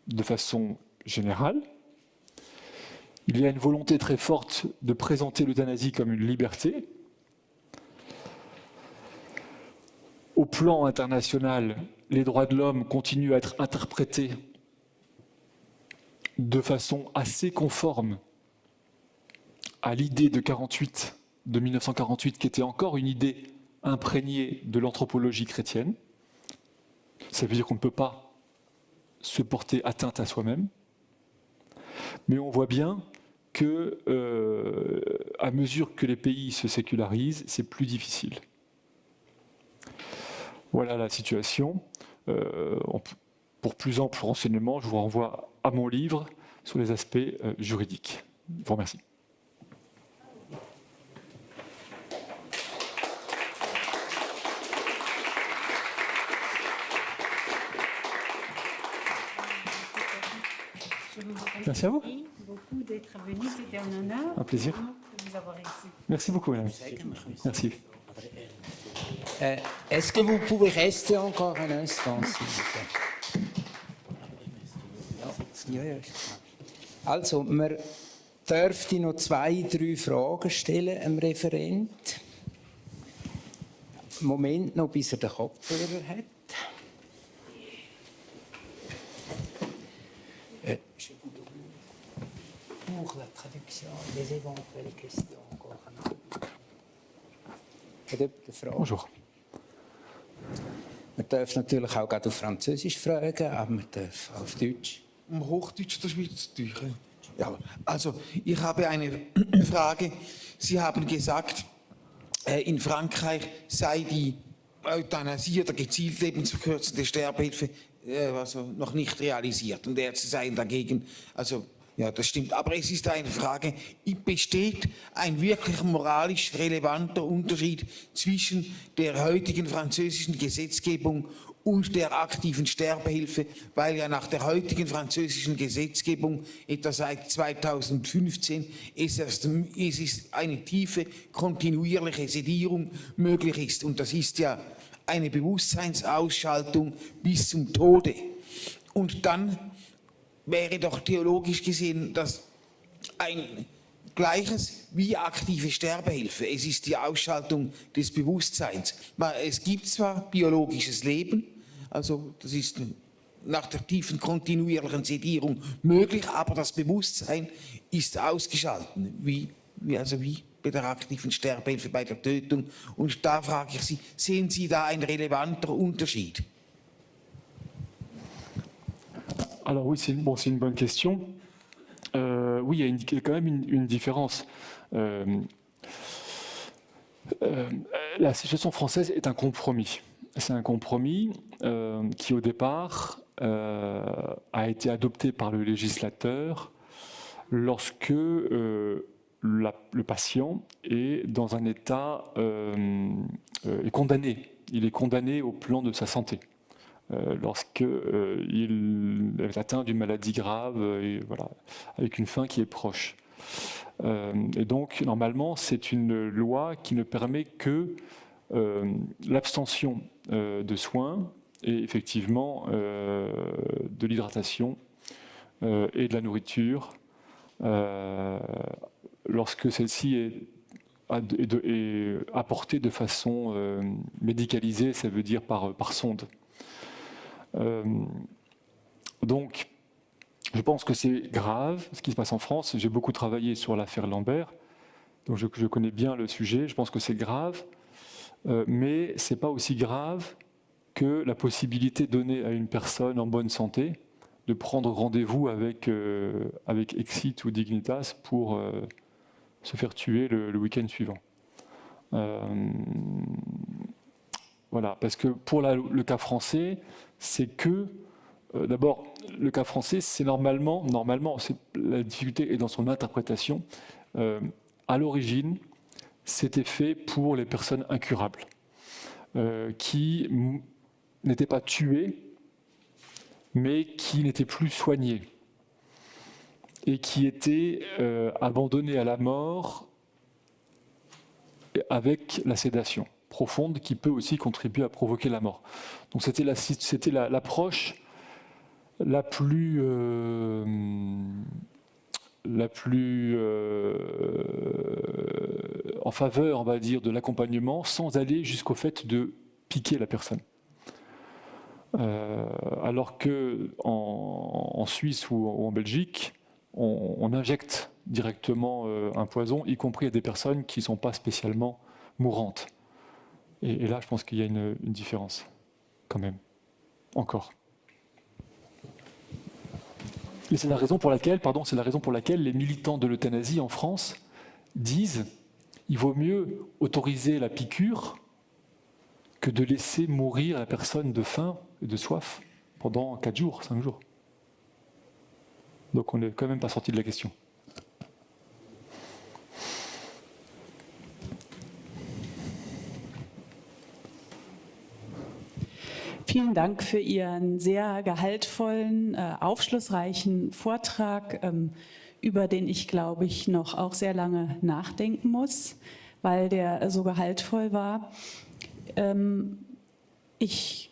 de façon générale. Il y a une volonté très forte de présenter l'euthanasie comme une liberté. Au plan international, les droits de l'homme continuent à être interprétés de façon assez conforme à l'idée de 1948, qui était encore une idée imprégnée de l'anthropologie chrétienne. Ça veut dire qu'on ne peut pas se porter atteinte à soi-même. Mais on voit bien que, à mesure que les pays se sécularisent, c'est plus difficile. Voilà la situation. Pour plus ample renseignement, je vous renvoie à mon livre sur les aspects juridiques. Je vous remercie. Merci à vous. Merci beaucoup d'être venu, c'était un honneur. Un plaisir. De vous avoir reçu. Merci beaucoup, madame. Merci. Est-ce que vous pouvez rester encore un instant, s'il vous plaît? Ja, ja. Also, wir dürften noch 2, 3 Fragen stellen dem Referent. Moment noch, bis er den Kopfhörer hat. Je vous donne pour la traduction des éventuelles questions encore un. Bonjour. Wir dürfen natürlich auch gerade auf Französisch fragen, aber wir dürfen auf Deutsch. Hochdeutsch oder Schweizerdeutsch? Ja, also ich habe eine Frage. Sie haben gesagt, in Frankreich sei die Euthanasie oder gezielt lebensverkürzende Sterbehilfe also noch nicht realisiert und Ärzte seien dagegen. Also ja, das stimmt. Aber es ist eine Frage, besteht ein wirklich moralisch relevanter Unterschied zwischen der heutigen französischen Gesetzgebung und der aktiven Sterbehilfe, weil ja nach der heutigen französischen Gesetzgebung, etwa seit 2015, es ist eine tiefe, kontinuierliche Sedierung möglich ist. Und das ist ja eine Bewusstseinsausschaltung bis zum Tode. Und dann wäre doch theologisch gesehen das ein Gleiches wie aktive Sterbehilfe. Es ist die Ausschaltung des Bewusstseins. Es gibt zwar biologisches Leben, also das ist nach der tiefen kontinuierlichen Sedierung möglich, aber das Bewusstsein ist ausgeschalten, wie bei der aktiven Sterbehilfe, bei der Tötung. Und da frage ich Sie, sehen Sie da einen relevanten Unterschied? Alors oui, c'est une bonne question. Oui, il y a quand même une différence. La situation française est un compromis. C'est un compromis qui, au départ, a été adopté par le législateur lorsque le patient est dans un état est condamné. Il est condamné au plan de sa santé. Lorsqu'il est atteint d'une maladie grave, et voilà, avec une fin qui est proche. Et donc, normalement, c'est une loi qui ne permet que l'abstention de soins et effectivement de l'hydratation et de la nourriture lorsque celle-ci est apportée de façon médicalisée, ça veut dire par sonde. Donc, je pense que c'est grave ce qui se passe en France. J'ai beaucoup travaillé sur l'affaire Lambert, donc je connais bien le sujet. Je pense que c'est grave, mais ce n'est pas aussi grave que la possibilité donnée à une personne en bonne santé de prendre rendez-vous avec Exit ou Dignitas pour se faire tuer le week-end suivant. Voilà, parce que pour le cas français, c'est que, d'abord, le cas français, c'est normalement la difficulté est dans son interprétation. À l'origine, c'était fait pour les personnes incurables, qui n'étaient pas tuées, mais qui n'étaient plus soignées, et qui étaient abandonnées à la mort avec la sédation profonde qui peut aussi contribuer à provoquer la mort. Donc c'était l'approche la plus en faveur, on va dire, de l'accompagnement, sans aller jusqu'au fait de piquer la personne. Alors que en Suisse ou en Belgique, on injecte directement un poison, y compris à des personnes qui ne sont pas spécialement mourantes. Et là, je pense qu'il y a une différence, quand même, encore. Et c'est la raison pour laquelle, les militants de l'euthanasie en France disent qu'il vaut mieux autoriser la piqûre que de laisser mourir la personne de faim et de soif pendant 4 jours, 5 jours. Donc on n'est quand même pas sorti de la question. Vielen Dank für Ihren sehr gehaltvollen, aufschlussreichen Vortrag, über den ich, glaube ich, noch auch sehr lange nachdenken muss, weil der so gehaltvoll war. Ich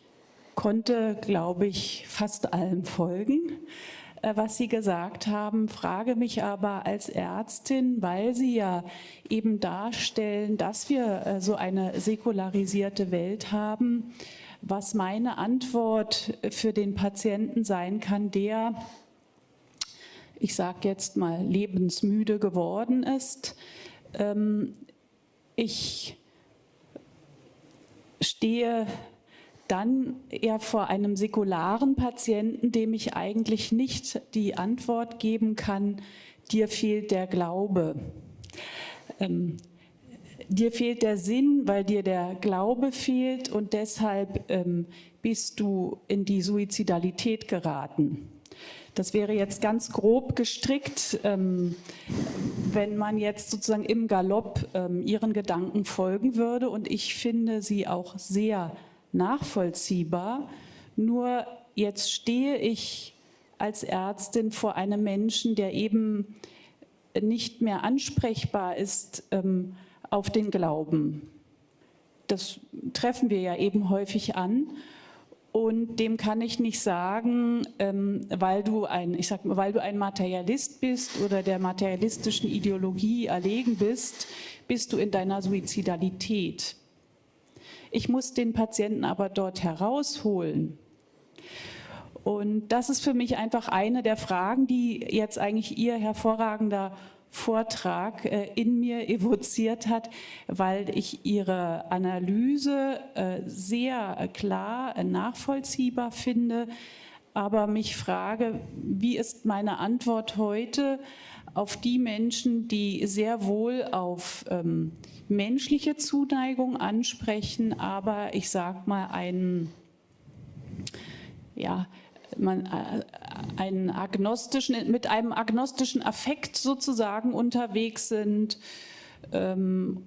konnte, glaube ich, fast allem folgen, was Sie gesagt haben, frage mich aber als Ärztin, weil Sie ja eben darstellen, dass wir so eine säkularisierte Welt haben, was meine Antwort für den Patienten sein kann, der, ich sage jetzt mal, lebensmüde geworden ist. Ich stehe dann eher vor einem säkularen Patienten, dem ich eigentlich nicht die Antwort geben kann, dir fehlt der Glaube. Dir fehlt der Sinn, weil dir der Glaube fehlt und deshalb bist du in die Suizidalität geraten. Das wäre jetzt ganz grob gestrickt, wenn man jetzt sozusagen im Galopp Ihren Gedanken folgen würde. Und ich finde sie auch sehr nachvollziehbar, Nur jetzt stehe ich als Ärztin vor einem Menschen, der eben nicht mehr ansprechbar ist auf den Glauben. Das treffen wir ja eben häufig an. Und dem kann ich nicht sagen, weil du ein Materialist bist oder der materialistischen Ideologie erlegen bist, bist du in deiner Suizidalität. Ich muss den Patienten aber dort herausholen. Und das ist für mich einfach eine der Fragen, die jetzt eigentlich Ihr hervorragender Vortrag in mir evoziert hat, weil ich Ihre Analyse sehr klar nachvollziehbar finde, aber mich frage, wie ist meine Antwort heute auf die Menschen, die sehr wohl auf menschliche Zuneigung ansprechen, aber ich sage mal mit einem agnostischen Affekt sozusagen unterwegs sind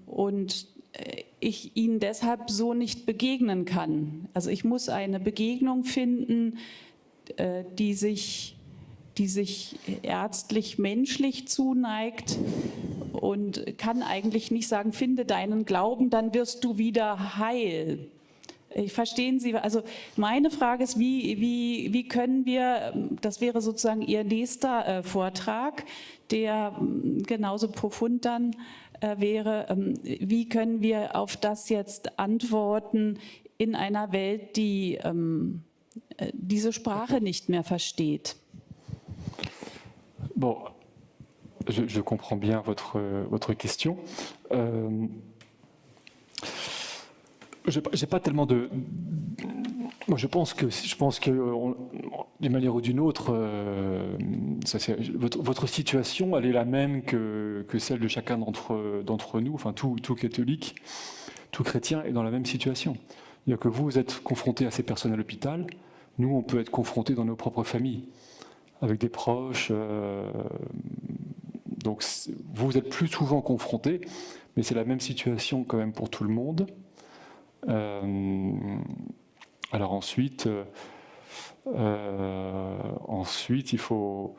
und ich ihnen deshalb so nicht begegnen kann. Also ich muss eine Begegnung finden, die sich ärztlich-menschlich zuneigt und kann eigentlich nicht sagen, finde deinen Glauben, dann wirst du wieder heil. Verstehen Sie, also meine Frage ist, wie können wir, das wäre sozusagen Ihr nächster Vortrag, der genauso profund dann wäre, wie können wir auf das jetzt antworten in einer Welt, die diese Sprache nicht mehr versteht? Bon, je comprends bien votre question. J'ai pas tellement de. Moi, je pense que d'une manière ou d'une autre, votre situation, elle est la même que celle de chacun d'entre nous. Enfin, tout catholique, tout chrétien est dans la même situation. C'est-à-dire que vous êtes confronté à ces personnes à l'hôpital. Nous, on peut être confrontés dans nos propres familles, avec des proches. Donc, vous êtes plus souvent confrontés, mais c'est la même situation quand même pour tout le monde. Alors ensuite, il faut...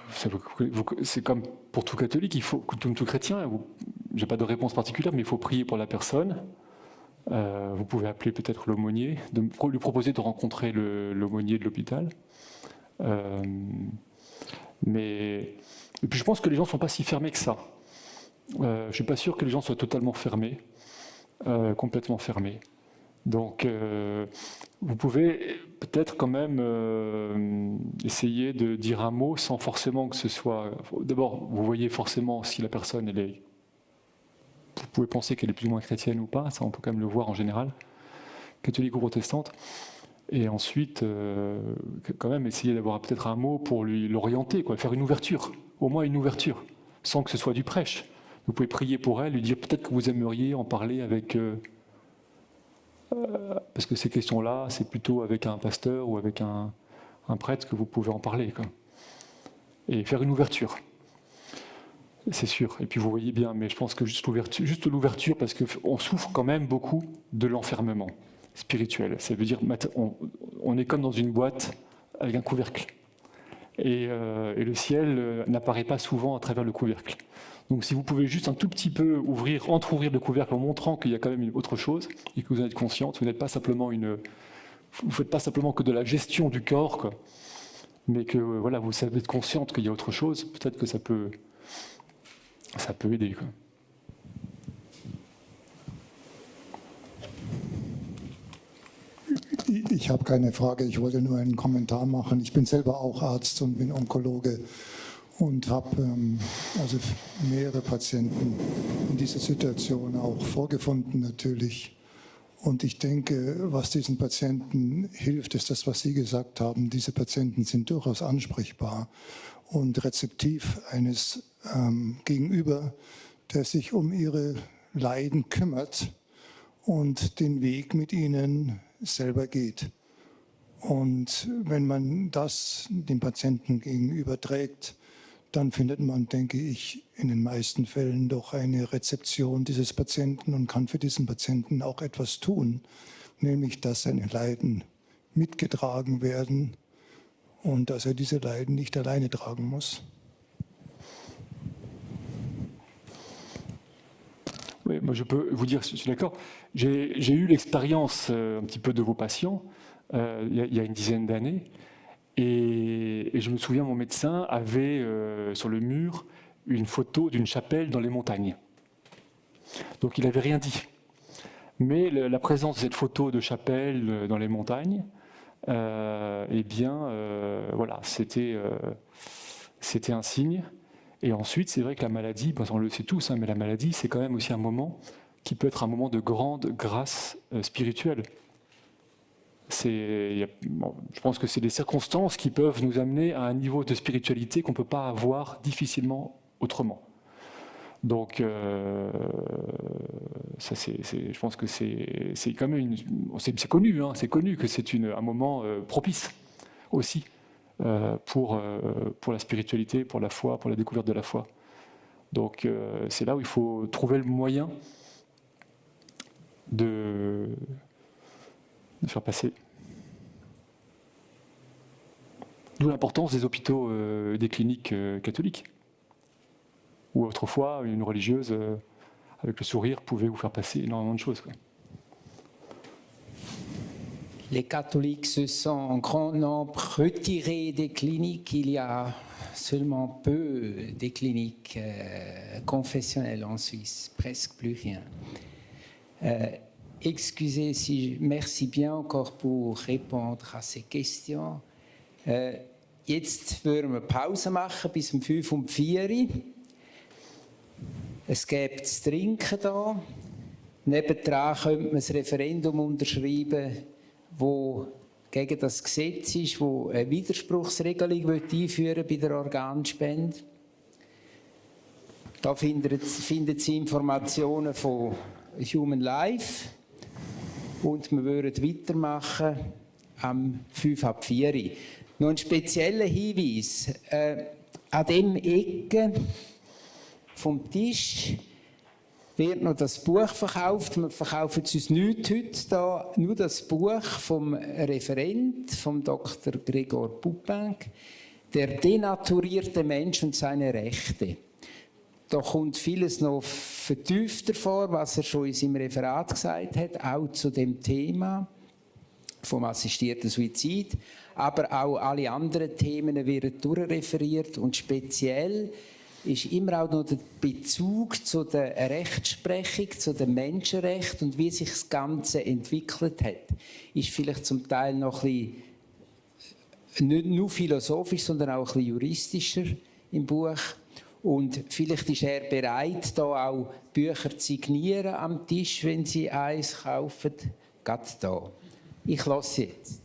C'est comme pour tout catholique, il faut, comme tout chrétien, je n'ai pas de réponse particulière, mais il faut prier pour la personne. Vous pouvez appeler peut-être l'aumônier, lui proposer de rencontrer l'aumônier de l'hôpital. Et puis je pense que les gens ne sont pas si fermés que ça. Je ne suis pas sûr que les gens soient totalement fermés, complètement fermés. Donc, vous pouvez peut-être quand même essayer de dire un mot sans forcément que ce soit... D'abord, vous voyez forcément si la personne, vous pouvez penser qu'elle est plus ou moins chrétienne ou pas, ça on peut quand même le voir en général, catholique ou protestante. Et ensuite, quand même essayer d'avoir peut-être un mot pour l'orienter, faire une ouverture, au moins une ouverture, sans que ce soit du prêche. Vous pouvez prier pour elle, lui dire peut-être que vous aimeriez en parler avec... parce que ces questions-là, c'est plutôt avec un pasteur ou avec un prêtre que vous pouvez en parler. Quoi. Et faire une ouverture. C'est sûr. Et puis vous voyez bien, mais je pense que juste l'ouverture, parce qu'on souffre quand même beaucoup de l'enfermement spirituel. Ça veut dire on est comme dans une boîte avec un couvercle. Et le ciel n'apparaît pas souvent à travers le couvercle. Donc si vous pouvez juste un tout petit peu entrouvrir le couvercle en montrant qu'il y a quand même une autre chose et que vous en êtes consciente, vous n'êtes pas simplement vous faites pas simplement que de la gestion du corps, quoi, mais que voilà, vous savez être consciente qu'il y a autre chose, peut-être que ça peut aider. Quoi. Ich habe keine Frage, ich wollte nur einen Kommentar machen. Ich bin selber auch Arzt und bin Onkologe und habe also mehrere Patienten in dieser Situation auch vorgefunden natürlich. Und ich denke, was diesen Patienten hilft, ist das, was Sie gesagt haben. Diese Patienten sind durchaus ansprechbar und rezeptiv eines Gegenüber, der sich um ihre Leiden kümmert und den Weg mit ihnen selber geht. Und wenn man das dem Patienten gegenüber trägt, dann findet man, denke ich, in den meisten Fällen doch eine Rezeption dieses Patienten und kann für diesen Patienten auch etwas tun. nämlich dass seine Leiden mitgetragen werden und dass er diese Leiden nicht alleine tragen muss. Oui, moi je peux vous dire, je suis d'accord. J'ai eu l'expérience un petit peu de vos patients il y a une dizaine d'années. Et je me souviens, mon médecin avait sur le mur une photo d'une chapelle dans les montagnes. Donc il n'avait rien dit. Mais la présence de cette photo de chapelle dans les montagnes, eh bien, voilà, c'était un signe. Et ensuite, c'est vrai que la maladie, parce qu'on le sait tous, hein, mais la maladie, c'est quand même aussi un moment qui peut être un moment de grande grâce spirituelle. Je pense que c'est des circonstances qui peuvent nous amener à un niveau de spiritualité qu'on ne peut pas avoir difficilement autrement. Donc, ça, je pense que c'est quand même c'est connu, hein, c'est connu que c'est un moment propice aussi pour la spiritualité, pour la foi, pour la découverte de la foi. Donc, c'est là où il faut trouver le moyen de faire passer. D'où l'importance des hôpitaux, des cliniques catholiques, où autrefois une religieuse, avec le sourire, pouvait vous faire passer énormément de choses, quoi. Les catholiques se sont en grand nombre retirés des cliniques. Il y a seulement peu des cliniques confessionnelles en Suisse, presque plus rien. Excusez si merci bien encore pour répondre à ces questions. Jetzt würden wir Pause machen bis um 5 und 4. Es gibt zu trinken da. Nebendran könnte man das Referendum unterschreiben, wo gegen das Gesetz ist, wo eine Widerspruchsregelung einführen bei der Organspende. Da finden Sie Informationen von Human Life und wir würden weitermachen am 5 ab 4. Noch ein spezieller Hinweis. An dem Ecke vom Tisch wird noch das Buch verkauft. Wir verkaufen uns nicht heute da, nur das Buch vom Referent, vom Dr. Gregor Poupinck, Der denaturierte Mensch und seine Rechte. Da kommt vieles noch vertiefter vor, was er schon in seinem Referat gesagt hat, auch zu dem Thema vom assistierten Suizid, aber auch alle anderen Themen werden durchreferiert und speziell ist immer auch noch der Bezug zu der Rechtsprechung, zu den Menschenrechten und wie sich das Ganze entwickelt hat. Ist vielleicht zum Teil noch ein bisschen, nicht nur philosophisch, sondern auch ein bisschen juristischer im Buch. Und vielleicht ist er bereit, da auch Bücher zu signieren am Tisch, wenn Sie eins kaufen. Gerade da. Ich lasse jetzt.